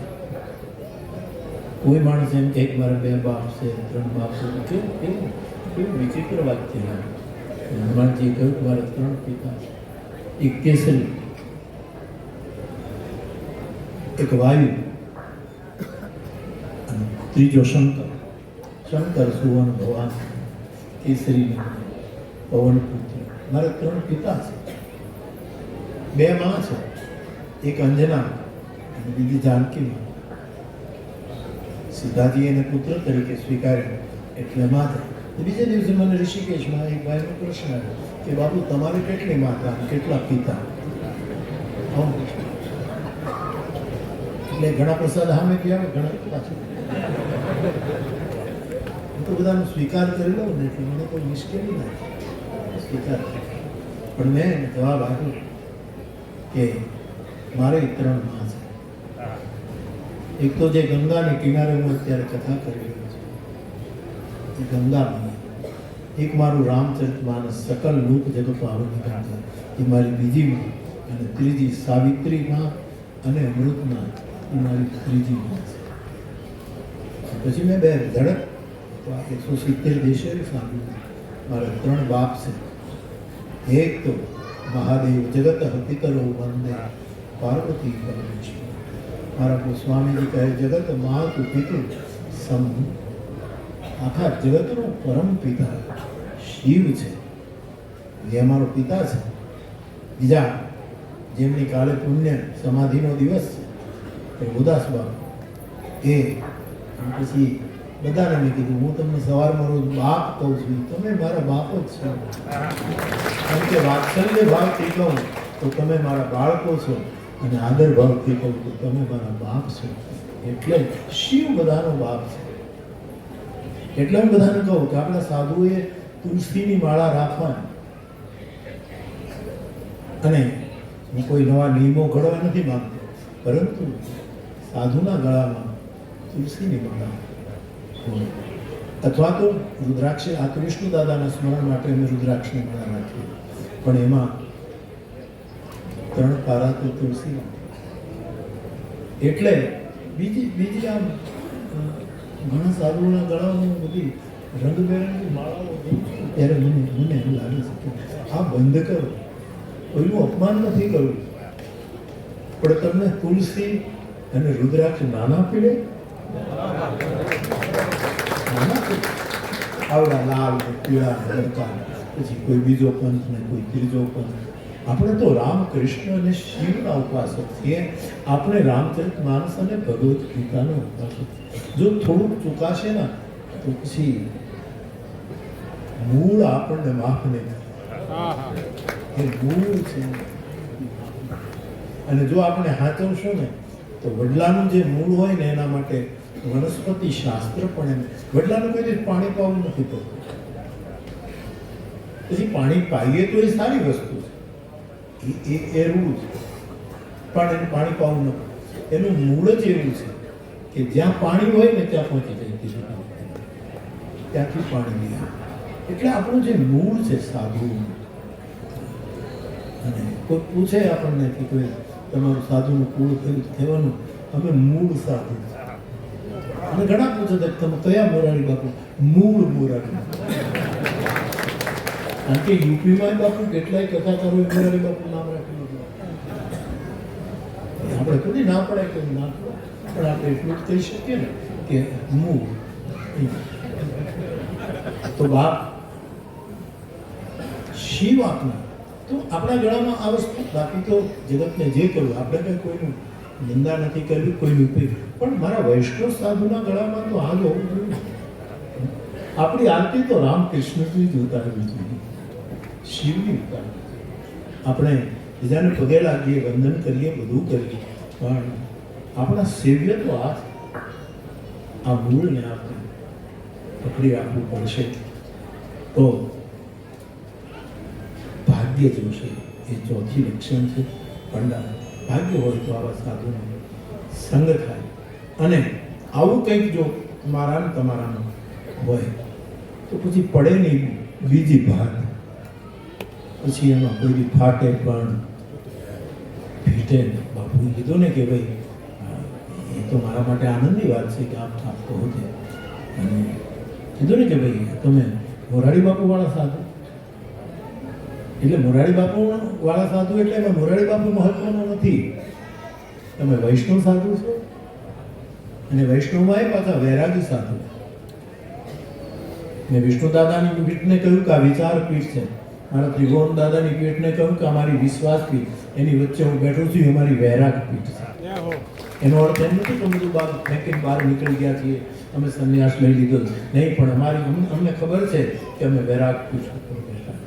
કોઈ માણસ એમ કે મારા 2 બાપ છે 3 બાપ છે, કેવું કેવું કેવું વિચિત્ર વાત છે. હનુમાનજીએ કહ્યું કે મારે 3 પિતા છે, એક કેસરી, એક વાયુ અને ત્રીજો શંકર. શંકર સુવર્ણ ભગવાન, કેસરી પવન પુત્ર. મારે 3 પિતા છે, 2 માં છે, એક અંજના અને બીજી જાનકી માં. સીતાજી એને પુત્ર તરીકે સ્વીકાર્યો એટલે માતા. બીજે દિવસે મને ઋષિકેશમાં એક ભાઈનો પ્રશ્ન આવ્યો કે બાપુ તમારે કેટલી માતા અને કેટલા પિતા? એટલે ઘણા પ્રસાદ સામે ગયા, ઘણા પાછું તો બધાનો સ્વીકાર કરી લઉં ને એટલે મને કોઈ મુશ્કેલી નથી સ્વીકાર. પણ મેં જવાબ આપ્યો કે મારે 3 માં છે. એક તો જે ગંગાને કિનારે હું અત્યારે કથા કરી રહ્યો છું, એ ગંગા માં. એક મારું રામચરિતમાનસ સકલ લોક જગત આવની ગાથા, એ મારી બીજી માં. અને ત્રીજી સાવિત્રી માં અને અમૃતમાં, એ મારી ત્રીજી માં છે. પછી મેં 2 ધડક 170 દેશે સાંભળ્યું. મારા 3 બાપ છે. એક તો મહાદેવ જગત પિતરો વંદે પાર્વતી પરમેશ્વર. મારા ગોસ્વામીજી કહે જગત માતુ પિતુ સમ. આખા જગતનો પરમ પિતા શિવ છે, એ અમારો પિતા છે. બીજા જેમની કાલે પુણ્ય સમાધિનો દિવસ છે એ ઉદાસ બાપુ. એ પછી બધાને મેં કીધું, હું તમને સવારમાં રોજ બાપ કહું છું, તમે મારા બાપ જ છો. કારણ કે વાત્સલ્ય ભાવથી કહું તો તમે મારા બાળકો છો, અને આદર ભાવથી કહું તો તમે મારા બાપ છો. એટલે શિવ બધાનો બાપ છે. એટલે હું બધાને કહું કે આપણા સાધુએ તુલસીની માળા રાખવાની. અને હું કોઈ નવા નિયમો ઘડવા નથી માંગતો, પરંતુ સાધુના ગળામાં તુલસીની માળા અથવા તો રુદ્રાક્ષ. આ તો વિષ્ણુ દાદાના સ્મરણ માટે અમે રુદ્રાક્ષની માળા રાખીએ, પણ એમાં 3 પારા તો તુલસી. એટલે બીજી આમ ઘણા સાધુઓના ગળામાં બધી રંગબેરંગી માળાઓ ત્યારે મને એવું લાગે છે કે આ બંધ કરો. કોઈનું અપમાન નથી કરવું, પણ તમને તુલસી અને રુદ્રાક્ષ નાના પીડે, આવડા લાલ ને પીળા ને હરકા, પછી કોઈ બીજો પંથ ને કોઈ ત્રીજો પંથ. આપણે તો રામ કૃષ્ણ અને શિવના ઉપાસક છીએ. આપણે રામચરિતમાનસ અને ભગવદ્ ગીતાનો ઉપાસક. જો થોડુંક ચૂકાશે ને તો પછી મૂળ આપણને માફ નહીં. એ મૂળ છે. અને જો આપણે સાચવશું ને તો વડલાનું જે મૂળ હોય ને એના માટે વનસ્પતિ શાસ્ત્ર પણ એમ. વડલાનું કોઈ દિવસ પાણી પાવું નથી પડતું. પછી પાણી પાઈએ તો એ સારી વસ્તુ છે, એ રૂલ છે, પણ એને પાણી પાવું ન. એનું મૂળ જ એવું છે કે જ્યાં પાણી હોય ને ત્યાં પહોંચી જાય, ત્યાંથી પાણી લે. એટલે આપણું જે મૂળ છે સાધુ. અને કોઈ પૂછે આપણને કે કોઈ તમારું સાધુનું કુળ કયું કહેવાનું, અમે મૂળ સાધુ. અને ઘણા પૂછે છે તમે કયા મોરારી બાપુ? મૂળ મોરારી. કારણ કે યુપીમાં બાપુ કેટલાય કથાકારો મોરારી બાપુ નામ રાખેલું છે. આપણે કોઈ ના પડાય કે ના પડાય, પણ આપણે એટલું જ કહી શકીએ ને કે મૂળ. તો બાપ શિવ આપના તો આપણા ગળામાં આ વસ્તુ. બાકી તો જગતને જે કહ્યું, આપણે કંઈ કોઈનું નિંદા નથી કરવી, કોઈનું ઉપયોગ. પણ મારા વૈષ્ણવ સાધુના ગળામાં તો આ જ હોવું જોઈએ. આપણી આરતી તો રામકૃષ્ણજી જ ઉતારવી જોઈએ, શિવની ઉતારવી. આપણે બીજાને પગે લાગીએ, વંદન કરીએ, બધું કરીએ, પણ આપણા સેવ્ય તો આ મૂળને આપણે પકડી રાખવું પડશે. તો ભાગ્ય જોશે. એ ચોથી લક્ષણ છે. ભંડાર ભાગ્ય હોય તો આવા સાધુને સંગ થાય. અને આવું કંઈક જો મારા ને તમારામાં હોય તો પછી પડે નહીં બીજી ભાત, પછી એમાં કોઈ ફાટે પણ ભીટે નહીં. બાપુએ કીધું ને કે ભાઈ એ તો મારા માટે આનંદની વાત છે કે આપ થાપતો હોતે. અને કીધું ને કે ભાઈ તમે મોરારી બાપુ વાળા સાધુ, એટલે મોરારી બાપુ વાળા સાધુ એટલે એમાં મોરારી બાપુ મહત્વનો નથી. તમે વૈષ્ણવ સાધુ છો, અને વૈષ્ણવમાં એ પાછા વૈરાગી સાધુ. મેં વિષ્ણુ દાદાની પીઠને કહ્યું કે આ વિચાર પીઠ છે, મારા ત્રિભુવન દાદાની પીઠને કહ્યું કે અમારી વિશ્વાસ પીઠ, એની વચ્ચે હું બેઠો છું, એ અમારી વૈરાગ પીઠ છે. એનો અર્થ એમ નથી કે બધું બાદ ફેંકીને બહાર નીકળી ગયા છીએ, અમે સંન્યાસ લઈ લીધો નહીં, પણ અમને ખબર છે કે અમે વૈરાગ પીઠ ઉપર બેઠા,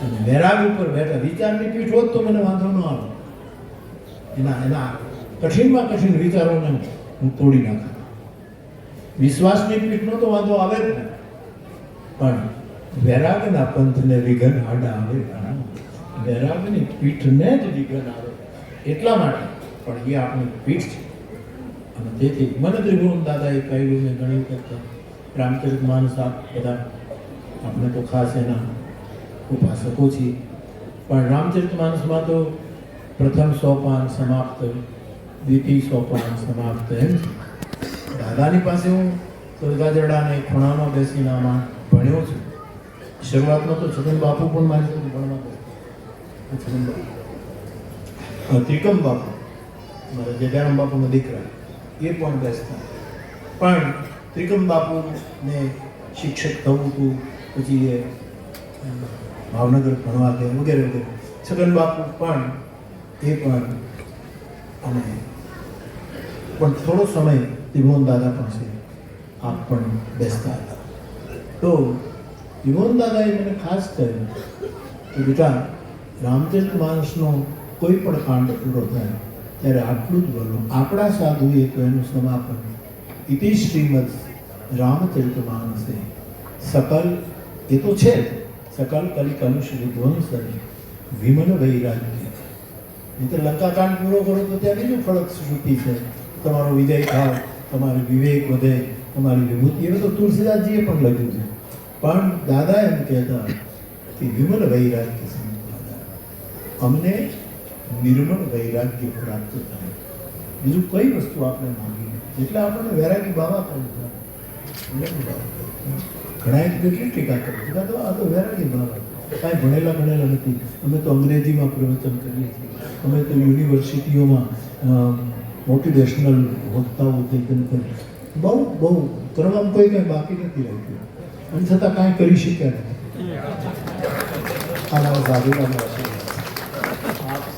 અને વૈરાગ ઉપર બેઠા. વિચારની પીઠ હોત તો મને વાંધો ન આવે, એના કઠિનમાં કઠિન વિચારોને હું તોડી નાખું. વિશ્વાસની પીઠનો તો વાંધો આવે જ ને, પણ વૈરાગના પંથને વિઘન આડા આવે. વૈરાગની પીઠને જ વિઘન આવે એટલા માટે પણ એ આપણી પીઠ છે. અને તેથી મને ત્રિભુવન દાદાએ કહ્યું, મેં ઘણી કરતા રામચરિત માનસ આપ બધા આપણે તો ખાસ એના ઉપાસકો છીએ, પણ રામચરિત માનસમાં તો પ્રથમ સોપાન સમાપ્ત, દ્વિતીય સોપાન સમાપ્ત, એમ દાદાની પાસે હું ગરગાજરડાને ખૂણામાં બેસીને આમાં ભણ્યો છું. શરૂઆતમાં તો છગન બાપુ પણ મારી સાથે ભણવા બેસતા, ત્રિકમ બાપુ મારા જગારામ બાપુના દીકરા એ પણ બેસતા. પણ ત્રિકમ બાપુને શિક્ષક થવું હતું, પછી એ ભાવનગર ભણવા ગયા વગેરે વગેરે. છગન બાપુ પણ એ પણ અને પણ થોડો સમય ત્રિભુવન દાદા પાસે આપ પણ બેસતા હતા. તો ત્રિભુવન દાદાએ મને ખાસ કહ્યું કે બેટા, રામચરિત માનસનો કોઈ પણ કાંડ પૂરો થાય ત્યારે આટલું જ બોલો. આપણા સાધુએ તો એનું સમાપન ઇતિ શ્રીમદ રામચરિત માનસે સકલ, એ તો છે સકલ કલિ કલુષ વિધ્વંસને વિમન વૈરાગ્ય. નહીં લંકાકાંડ પૂરો કરો તો ત્યાં બીજું ફળક શ્રુતિ છે, તમારો વિજય થાય, તમારો વિવેક વધે, તમારી વિભૂતિ. એ તો તુલસીદાસજીએ પણ લખ્યું છે. પણ દાદા એમ કહેતા કે વિમલ વૈરાગ્ય સંપાદા, અમને નિર્મળ વૈરાગ્ય પ્રાપ્ત થાય, બીજું કઈ વસ્તુ આપણે માંગીએ. એટલે આપણને વૈરાગી બાબા કહ્યું. ઘણા કેટલી ટીકા કરે છે, આ તો વૈરાગી બાબા, કાંઈ ભણેલા નથી, અમે તો અંગ્રેજીમાં પ્રવચન કરીએ છીએ, અમે તો યુનિવર્સિટીઓમાં મોટિવેશનલ વક્તાઓ થઈ કરીને બહુ કરવામાં કોઈ કંઈ બાકી નથી રાખ્યું, અને છતાં કાંઈ કરી શક્યા નથી. આના સાધુનો આશીર્વાદ,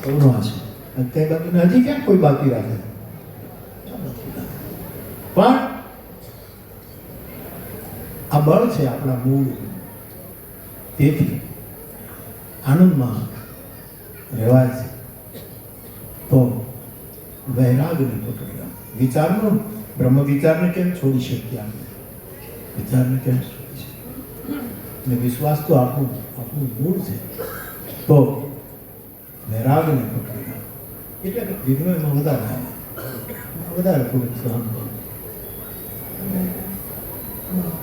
સૌનો આશીર્વાદ. કંઈ બાકી હજી ક્યાં કોઈ બાકી રાખે. પણ આ બળ છે આપણા મૂળ. તેથી આનંદમાં રહેવા છે તો વૈરાગને પકડ્યા. વિચારનો બ્રહ્મ વિચારને કેમ છોડી શકીએ આપણે? વિચારને કેમ છોડી શકીએ? અને વિશ્વાસ તો આપણું મૂળ છે. તો વૈરાગને પકડ્યા એટલે કે વિઘ્નો એમાં વધારે થોડુંક સહન કરવું.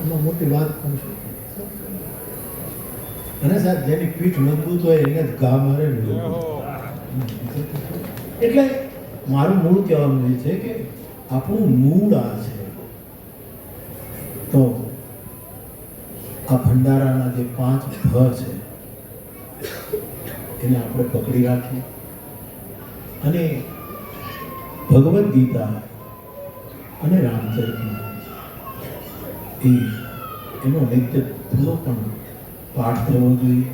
એમાં મોટી વાત પણ શું, અને સાહેબ જેની પીઠ મજબૂત હોય એને જ ઘા મારે. એટલે મારું મૂળ કહેવાનું એ છે કે આપણું મૂળ આ છે. તો આ ભંડારાના જે 5 ભ છે એને આપણે પકડી રાખીએ, અને ભગવદ્ ગીતા અને રામચરિતમાનસ એનો નિત્ય થોડો પણ પાઠ થવો જોઈએ.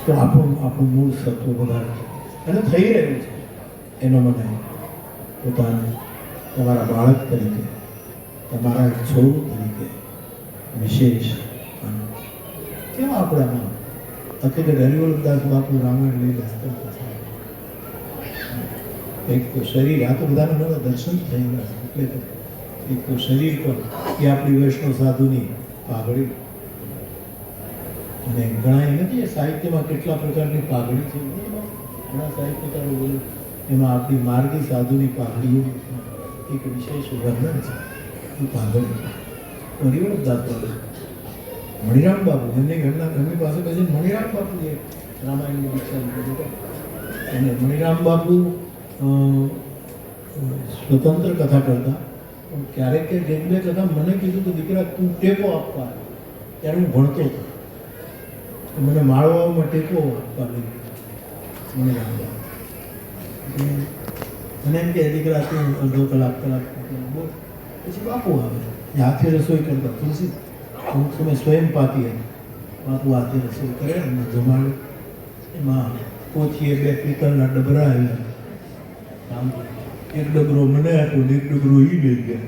તો આપણું મૂળ સત્વ વધારે છે, અને થઈ રહ્યું છે. એનો મને પોતાને તમારા બાળક તરીકે, તમારા છોડ તરીકે વિશેષ કેવા આપણામાં અત્યારે હરિવલ્લભદાસ બાપુ રામાયણ લઈ બેસતા હતા. એક તો શરીર, આ તો બધાને બધા દર્શન થઈ ગયા છે. એટલે એક તો શરીર પર એ આપણી વૈષ્ણવ સાધુની પાઘડી, અને ઘણા એ નથી સાહિત્યમાં કેટલા પ્રકારની પાઘડી છે. ઘણા સાહિત્યકારો બોલ્યું એમાં આપણી માર્ગી સાધુની પાઘડીઓ એક વિશેષ વર્ણન છે. એ પાઘડી હરિવર્ત દાતો મણિરામ બાપુ એમની પાસે પછી મણિરામ બાપુ એ રામાયણની દીક્ષા લીધી અને મણિરામ બાપુ સ્વતંત્ર કથા કરતા પણ ક્યારેક એક બે કથા મને કીધું કે દીકરા તું ટેકો આપવા ત્યારે હું ભણતો હતો મને માળવામાં ટેકો આપવા લાગ્યો મણિરામ બાપુ મને એમ કે દીકરા તું અડધો કલાક બોલ પછી બાપુ આવે હાથે રસોઈ કરતા તુલસી તમે સ્વયં પાતી હતી બાપુ હાથે રસોઈ કરે ને જમાડે એમાં પોથીએ 2 પિત્તળના ડબરા આવ્યા આમ એક ડબરો મને આપ્યો ને એક ડબરો એ લઈ ગયા.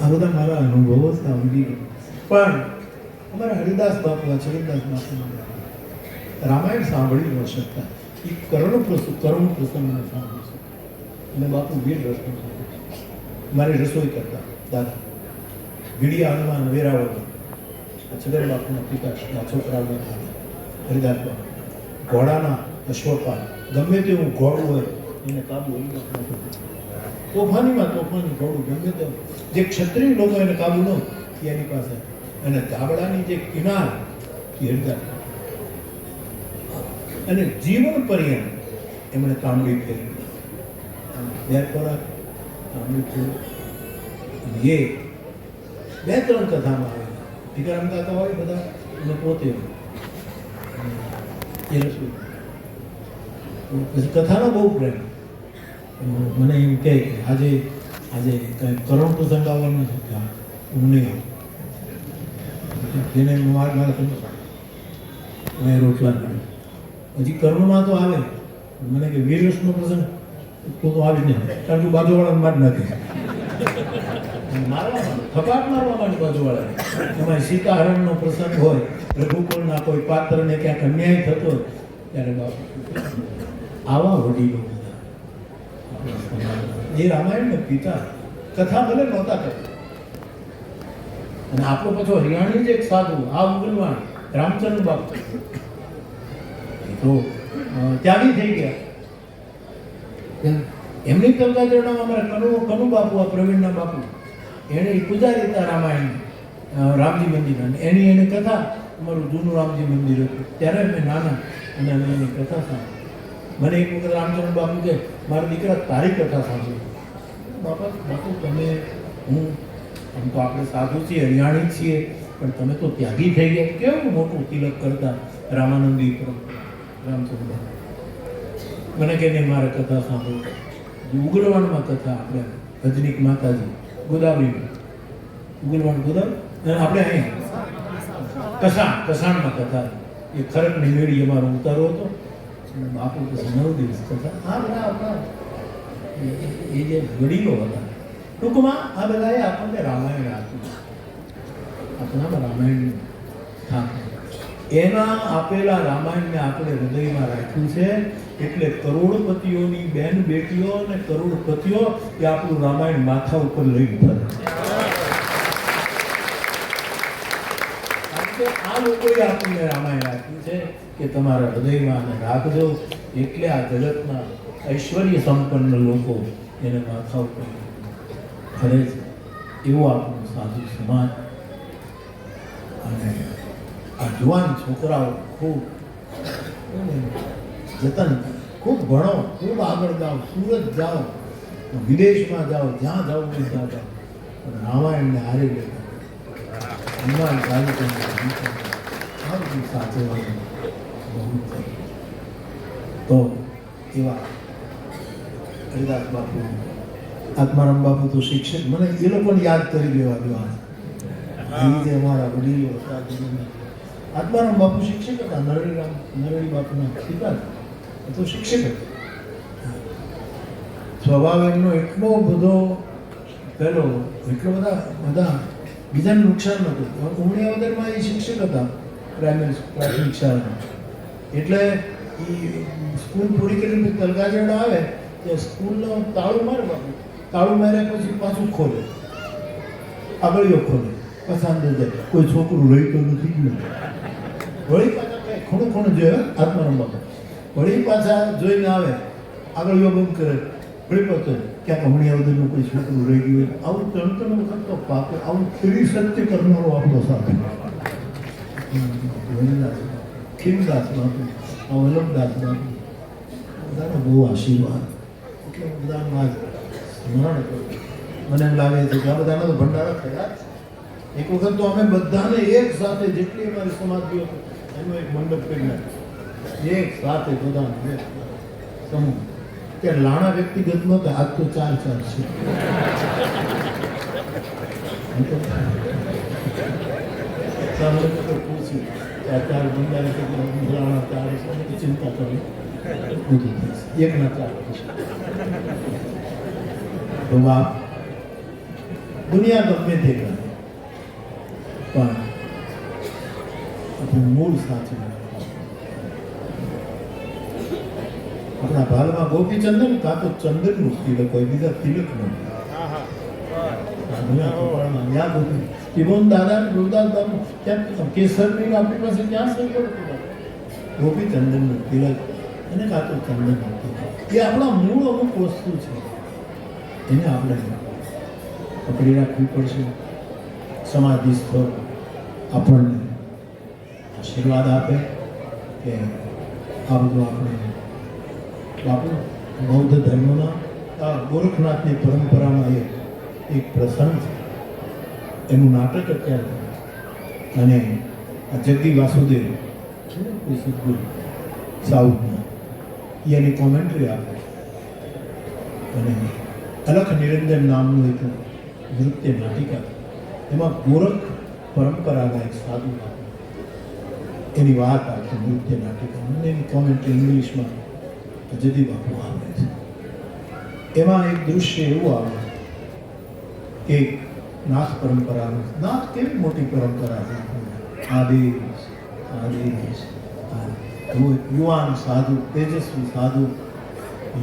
આ બધા મારા અનુભવો સાંભળી પણ અમારા હરિદાસ બાપુ હરિદાસ બાપુ રામાયણ સાંભળી ન શકતા એ કરુણ પ્રસંગને સાંભળી શકતા અને બાપુ વીર રસનો મારી રસોઈ કરતા દાદા વીડિયા હનુમાન વેરાવળ છગન બાપુના પિતા છોકરાઓને હરિદાસ બાપુ ઘોડાના અશ્વપાલ ગમે તેવું ઘોડું હોય એને કાબુ તોફાનીમાં તોફાની ઘોડું ગમે તે જે ક્ષત્રિય લોકો એને કાબુ ન એની પાસે અને ધાબળાની જે કિનાર એ હરિદાસ અને જીવન પર્યંત એમણે તાંબડી ફેરવી બે ખોરાક તાંબડી ફેરવી એ 2-3 કથામાં આવે ટીકારામ કાકા હોય બધા અને પોતે એ રસોઈ પછી કથાનો બહુ પ્રેમ મને એમ કહે કે આજે કંઈ કરુણ પ્રસંગ આવવાનો છે કે હું નહીં જેને મારા મેં રોટલા કર્યો હજી કર્મમાં તો આવે મને કે વીરરસનો પ્રસંગ તો આવી જ નહીં કારણ કે બાજુવાળાને માર નથી થપાટ મારવા માટે બાજુવાળા એમાં સીતાહરણનો પ્રસંગ હોય રઘુકુળના કોઈ પાત્રને ક્યાંક અન્યાય થતો ત્યારે બાપુ આવા વડીલો એ રામાયણને પિતા કથા ભલે નહોતા કરતા અને આપણો પાછો હરિયાણી જ એક સાધુ આ ઉગલવાણ રામચંદ્ર બાપુ તો ત્યાગી થઈ ગયા એમની કવિતા જણાવવા અમારા કનુ બાપુ આ પ્રવીણના બાપુ એણે પૂજારી હતા રામાયણ રામજી મંદિર અને એને કથા અમારું જૂનું રામજી મંદિર હતું ત્યારે મેં નાના અને અમે એની કથા સાંભળી મને એક વખત રામચંદ્ર બાપુ કે મારા દીકરા તારી કથા સાંભળી બાપુ તમે હું આમ તો આપણે સાધુ છીએ હરિયાણી છીએ પણ તમે તો ત્યાગી થઈ ગયા કેવું મોટું તિલક કરતા રામાનંદી રામચંદ્ર બાપુ મને કે નહીં મારે કથા સાંભળો ઉગ્રવાણમાં કથા આપણે ભજનીક માતાજી ગોદાવરીમાં ઉગ્રવાણ ગોદાવરી આપણે અહીંયા કસાણમાં કથા એ ખરકની વેળી અમારો ઉતારો હતો બાપુ પછી 9 દિવસ કથા આ બધા આપણા એ જે વડીલો હતા ટૂંકમાં આ બધાએ આપણને રામાયણ આપ્યું આપણામાં રામાયણ એના આપેલા રામાયણને આપણે હૃદયમાં રાખ્યું છે એટલે કરોડપતિઓની બેન બેટીઓ અને કરોડપતિઓ એ આપણું રામાયણ માથા ઉપર લઈ ફરે. આ લોકોએ આપણને રામાયણ આપ્યું છે કે તમારા હૃદયમાં અને રાખજો એટલે આ જગતના ઐશ્વર્ય સંપન્ન લોકો એને માથા ઉપર ફરે છે. એવો આપણો સાધુ સમાજ અને આ જુવાન છોકરાઓ ખૂબ જતન ખૂબ ભણો ખૂબ આગળ જાઓ સુરત જાઓ વિદેશમાં જાઓ જ્યાં જાઓ ત્યાં જાઓ પણ રામાયણને હારી લેતા હનુમાન ચાલીસાની સાચવવાનું બહુ તો એવા હરિદાસ બાપુ આત્મારામ બાપુ તો શિક્ષક મને એ લોકોને યાદ કરી દેવા દો જે અમારા વડીલો હતા આત્મારામ બાપુ શિક્ષક હતા નરળી બાપુના પિતા તો શિક્ષક હતા સ્વભાવ એમનો એટલો બધો પહેલો એટલો બધા બીજાને નુકસાન નહોતું ઉમણિયાવદરમાં એ શિક્ષક હતા પ્રાથમિક શાળામાં એટલે એ સ્કૂલ પૂરી કરીને તલગાજરડા આવે તો સ્કૂલનો તાળું મારે બાપુ તાળું માર્યા પછી પાછું ખોલે આગળીઓ ખોલે પાછા અંદર જાય કોઈ છોકરું રહી તો નથી ગયું વળી પાછા કંઈ ખૂણું જોયે આત્મારામ બાપુ વળી પાછા જોઈને આવે, આગળ બંધ કરે, વળી પાછો ક્યાંક હમણાં અવધીનું કોઈ છોકરું રહી ગયું. આવું ત્રણ વખત તો પાપે, આવું ત્રિસત્ય કરનારો આપણો સાથે ખીમદાસ બાપુ, આ વલ્લભદાસ બાપુ, બધાનો બહુ આશીર્વાદ. એટલે હું બધાનું આ સ્મરણ કરું. મને એમ લાગે છે કે આ બધાના તો ભંડારા થયા જ. એક વખત તો અમે બધાને એક સાથે, જેટલી અમારી સમાધિઓ એનો એક મંડપ કરી નાખ્યો, એક સાથે બધાને સમૂહ. ત્યાં લાણા વ્યક્તિગત નહોતા, આજ તો 4 છે. પૂછ્યું ચાર બંધારે લાણા 4 છે, ચિંતા કરી બધું થશે, એકના 4 થશે. તો બાપ દુનિયા ગમે તે કરે પણ આપણું મૂળ સાચું. આપણા ભાલમાં ગોપીચંદન કાં તો ચંદનનું તિલક હોય, બીજા તિલક નું. દાદા ગુરુદાસ બાબુ ત્યાં કેસરની આપણી પાસે ક્યાં સગવડ હતી? ગોપીચંદનનું તિલક અને કાં તો ચંદનનું તિલક. એ આપણા મૂળ અમુક વસ્તુ છે, એને આપણે પકડી રાખવી પડશે. સમાધિસ્થ આપણને આશીર્વાદ આપે કે આ બધું આપણે બાપુ બૌદ્ધ ધર્મના આ ગોરખનાથની પરંપરામાં એક પ્રસંગ છે, એનું નાટક અત્યારે. અને આ જગ્ગી વાસુદેવ સદગુરુ સાઉથના એની કોમેન્ટ્રી આપે. અને અલખ નિરંજન નામનું એક નૃત્ય નાટિકા, એમાં ગોરખ પરંપરાના એક સાધુ એની વાત આખી નૃત્ય નાટિકા, અને એની કોમેન્ટ્રી ઇંગ્લિશમાં જદી બાપુ આવે છે. એમાં એક દૃશ્ય એવું આવે કે નાથ પરંપરાનું, નાથ કેવી મોટી પરંપરા છે, આદેશ આદેશ. યુવાન સાધુ, તેજસ્વી સાધુ,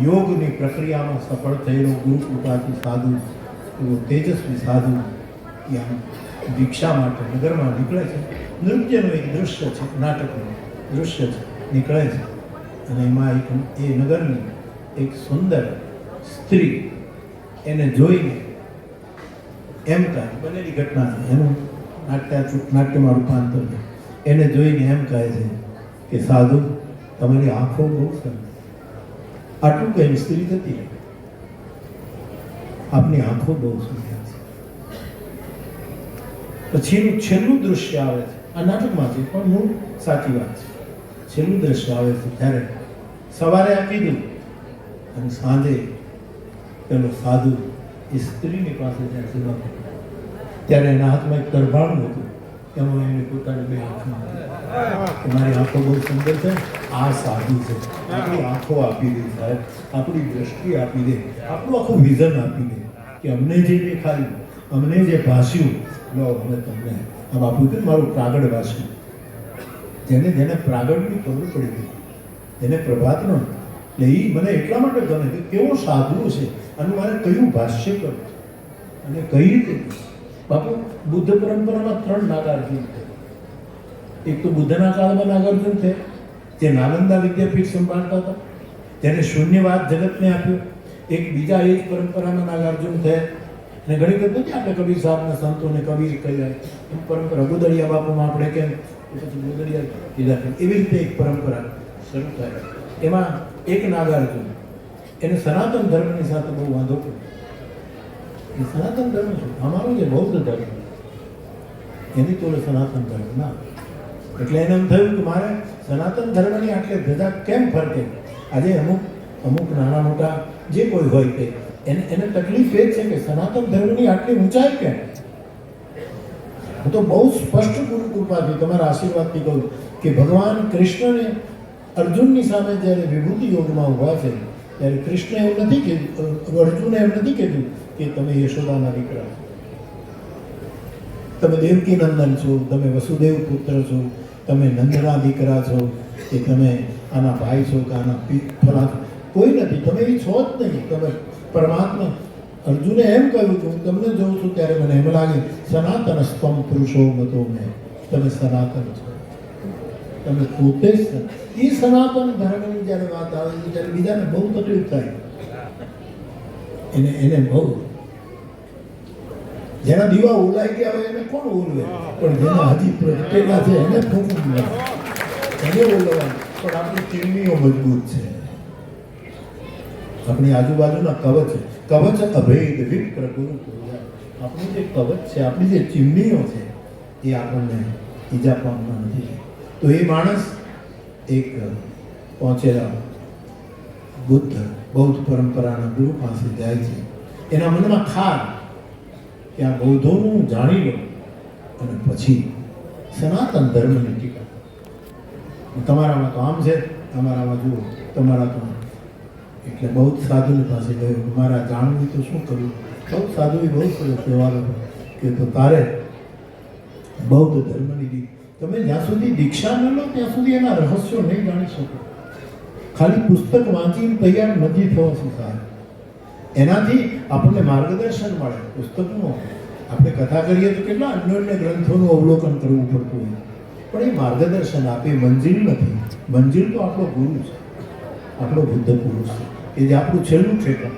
યોગની પ્રક્રિયામાં સફળ થયેલો ગુરુ કૃપાથી સાધુ, એવો તેજસ્વી સાધુ ત્યાં ભિક્ષા માટે નગરમાં નીકળે છે. નૃત્યનું એક દૃશ્ય છે, નાટકનું દૃશ્ય છે, નીકળે છે. અને એમાં એ નગરની એક સુંદર સ્ત્રી એને જોઈને એમ કહે, બનેલી ઘટના છે, એનું નાટ્યમાં રૂપાંતર છે. એને જોઈને એમ કહે છે કે સાધુ, તમારી આંખો બહુ સરસ. આટલું કહીને સ્ત્રી જતી રહે. આપની આંખો બહુ સુંદર છે. પછીનું છેલ્લું દૃશ્ય આવે છે, આ નાટકમાં છે પણ મૂળ સાચી વાત છે. છેલ્લું દ્રશ્ય આવે છે ત્યારે સવારે આ કીધું અને સાંજે પેલો સાધુ એ સ્ત્રીની પાસે જાય સેવા કરે, ત્યારે એના હાથમાં એક તરભાણું હતું, એમાં એમને પોતાની 2 આંખમાં મારી આંખો બહુ સુંદર છે, આ સાધુ છે, આપણી આંખો આપી દે સાહેબ, આપણી દ્રષ્ટિ આપી દે, આપણું આખું વિઝન આપી દે કે અમને જે દેખાયું, અમને જે ભાષ્યું, લો અમે તમને આ બાપુ કે મારું પ્રાગડ વાંચ્યું. જેને જેને પ્રાગડની ખબર પડી ગઈ, એને પ્રભાતનો, એટલે એ મને એટલા માટે ગમે કે કેવો સાધુ છે, અને મારે કયું ભાષ્ય કરવું અને કઈ રીતે. બાપુ બુદ્ધ પરંપરામાં 3 નાગાર્જુન છે. એક તો બુદ્ધના કાળમાં નાગાર્જુન છે, જે નાલંદા વિદ્યાપીઠ સંભાળતા હતા, જેને શૂન્યવાદ જગતને આપ્યું. એક બીજા એ જ પરંપરામાં નાગાર્જુન છે. અને ઘણી વખત નથી આપણે કબીર સાહેબના સંતોને કબીર કહીએ, એમ પરંપરા ગોદડિયા બાપુમાં આપણે કેમ પછી ગોદડિયા કીધા, એવી રીતે એક પરંપરા શરૂ થાય. એમાં એક નાગાર્જુન, એને સનાતન ધર્મની સાથે બહુ વાંધો પડ્યો. એ સનાતન ધર્મ છે, અમારો જે બૌદ્ધ ધર્મ, એની તો સનાતન ધર્મ ના. એટલે એને એમ થયું કે મારે સનાતન ધર્મની આટલે ધજા કેમ ફરકે. આજે અમુક નાના મોટા જે કોઈ હોય તે એને તકલીફ એ છે કે સનાતન ધર્મની આટલી ઊંચાઈ કેમ. હું તો બહુ સ્પષ્ટ ગુરુ કૃપાથી તમારા આશીર્વાદથી કહું કે ભગવાન કૃષ્ણને અર્જુનની સામે જ્યારે વિભૂતિ યોગમાં ઊભા છે, ત્યારે કૃષ્ણ એવું નથી કીધું, અર્જુને એમ નથી કીધું કે તમે યશોદાના દીકરા છો, તમે દેવકી નંદન છો, તમે વસુદેવ પુત્ર છો, તમે નંદના દીકરા છો, કે તમે આના ભાઈ છો કે આના ફલા, કોઈ નથી, તમે એ છો જ નહીં, તમે પરમાત્મા. અર્જુને એમ કહ્યું કે હું તમને જોઉં છું ત્યારે મને એમ લાગે સનાતન સ્તમ પુરુષો મતો મેં, તમે સનાતન છો. તમે પોતે જ એ સનાતન ધર્મની જ્યારે વાત આવે છે ત્યારે બીજાને બહુ તકલીફ થાય. એને બહુ જેના દીવા ઓલાઈ ગયા હોય એને કોણ ઓલવે, પણ જેના હજી પ્રગટેલા છે એને ફૂંકવું એને ઓલવવાનું. પણ આપણી ચીમનીઓ મજબૂત છે, આપણી આજુબાજુના કવચ અભેદ વિપ્ર ગુરુ. આપણું જે કવચ છે, આપણી જે ચીમનીઓ છે એ આપણને ઈજા પામવા નથી. તો એ માણસ એક પહોંચેલા બૌદ્ધ પરંપરાના ગુરુ પાસે જાય છે. એના મનમાં ખાર કે આ બૌદ્ધોનું જાણી લો અને પછી સનાતન ધર્મની ટીકા. તમારામાં તો આમ છે, તમારામાં જુઓ, તમારા તો એટલે બૌદ્ધ સાધુની પાસે ગયો, મારા જાણવું તો શું કરવું. બૌદ્ધ સાધુએ બહુ સરસ કહેવાનો કે તો તારે બૌદ્ધ ધર્મની તમે જ્યાં સુધી દીક્ષા ન લો ત્યાં સુધી એના રહસ્યો નહીં જાણી શકો. ખાલી પુસ્તક વાંચીને તૈયાર નથી થવા સાહેબ. એનાથી આપણને માર્ગદર્શન મળે. પુસ્તકનું આપણે કથા કરીએ તો કેટલા અન્ય ગ્રંથોનું અવલોકન કરવું પડતું હોય, પણ એ માર્ગદર્શન આપે, મંજિલ નથી. મંજિલ તો આપણો ગુરુ છે, આપણો બુદ્ધ પુરુષ છે, એ જે આપણું છેલ્લું ઠેકાણ.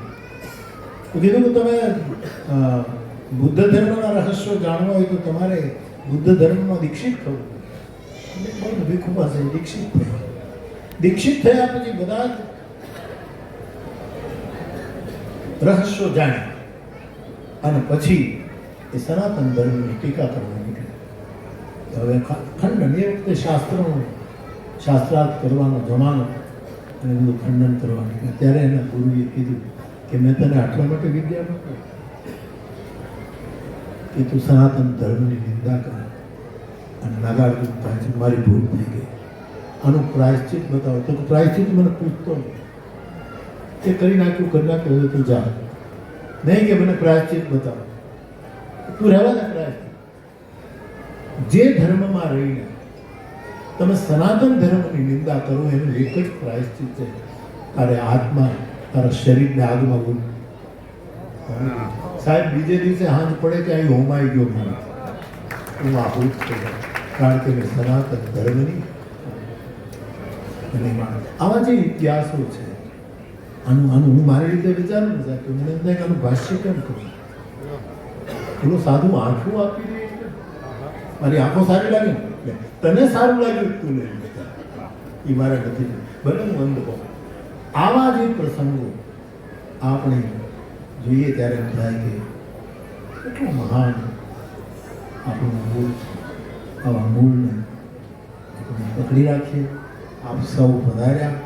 તો કીધું કે તમે બુદ્ધ ધર્મના રહસ્યો જાણવા હોય તો તમારે બુદ્ધ ધર્મમાં દીક્ષિત થવું. બહુ ભીખુ પાસે દીક્ષિત થયા પછી બધા જ રહસ્યો જાણ્યા અને પછી એ સનાતન ધર્મની ટીકા કરવા નીકળ્યા. હવે ખંડન એ વખતે શાસ્ત્રાર્થ કરવાનો જમાનો અને બધું ખંડન કરવા નીકળ્યા. ત્યારે એના ગુરુએ કીધું કે મેં તને આટલા માટે વિદ્યા ન કરી કે તું સનાતન ધર્મની નિંદા કરે અને નાગાર્જુન કહે છે મારી ભૂલ થઈ ગઈ, આનું પ્રાયશ્ચિત બતાવો. તો પ્રાયશ્ચિત મને પૂછતો એ કરી નાખ્યું, હવે તું જા. નહીં કે મને પ્રાયશ્ચિત બતાવો, તું રહેવા દે પ્રાયશ્ચિત. જે ધર્મમાં રહીને તમે સનાતન ધર્મની નિંદા કરો એનું એક જ પ્રાયશ્ચિત છે, તારે આત્મા તારા શરીરને આગમાં બોલ. સાહેબ બીજે દિવસે હાંજ પડે કે અહીં હોમાઈ ગયો મારા, હું આવું જ થઈ ગયો, કારણ કે મેં સનાતન ધર્મની. આવા જે ઇતિહાસો છે આનું હું મારી રીતે વિચારું ને સાહેબ, મને એમ થાય કે આનું ભાષ્ય કેમ કરું. પેલો સાધુ આંખું આપી દે, મારી આંખો સારી લાગે ને, તને સારું લાગ્યું તું લઈ એ મારે નથી, ભલે હું અંધ હોઉં. આવા જે પ્રસંગો આપણે જોઈએ ત્યારે એમ થાય કે કેટલું મહાન આપણું મૂળ. આવા મૂળને આપણે પકડી રાખીએ. આપ સૌ પધાર્યા,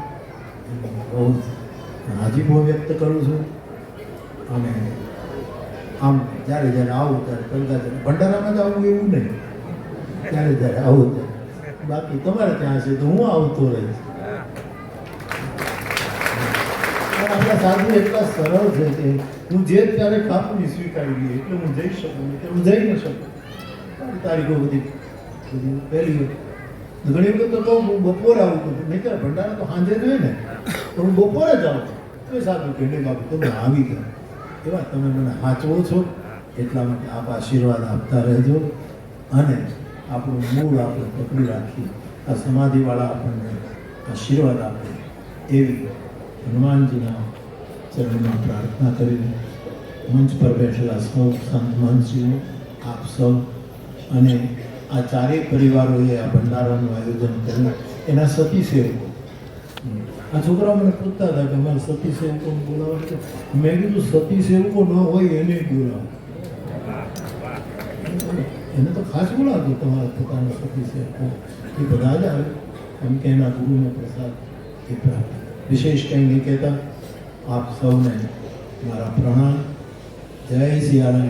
બહુ રાજીપો વ્યક્ત કરું છું. અને આમ જ્યારે જ્યારે આવું ત્યારે કવિતા ભંડારામાં જ આવું એવું નહીં, ત્યારે જ્યારે આવું ત્યારે, બાકી તમારે ત્યાં હશે તો હું આવતો રહીશ. આપણા સાધુ એટલા સરળ છે કે હું જે ત્યારે કાપુની સ્વીકારી લઈએ એટલે હું જઈ શકું, એટલે હું જઈ ન શકું. તારીખો બધી પહેલી હોય ઘણી વખત તો કહું હું બપોરે આવું છું, નહીં ત્યારે ભંડારા તો સાંજે જ હોય ને, તો હું બપોરે જ આવું. તો સાધુ કે નહીં બાપુ તમે આવી ગયા, એવા તમે મને સાચવો છો, એટલા માટે આપ આશીર્વાદ આપતા રહેજો અને આપણું મૂળ આપણે પકડી રાખીએ. આ સમાધિવાળા આપણને આશીર્વાદ આપે એવી હનુમાનજીના ચરણમાં પ્રાર્થના કરીને મંચ પર બેઠેલા સૌ સંત મહંતશ્રીઓ, આપ સૌ અને આ ચારેય પરિવારોએ આ ભંડારાનું આયોજન કર્યું. એના સતી સેવકો, આ છોકરાઓ મને પૂછતા હતા કે અમારે સતી સેવકોને બોલાવવા છે. મેં કીધું સતી સેવકો ન હોય એને બોલાવો, એને તો ખાસ બોલાવજો. તમારા પોતાના સતી સેવકો એ બધા જ આવે, કેમ કે એના ગુરુનો પ્રસાદ એ પ્રાપ્ત. વિશેષ કંઈ નહીં કહેતા, આપ સૌને મારા પ્રણામ. જય સિયારામ.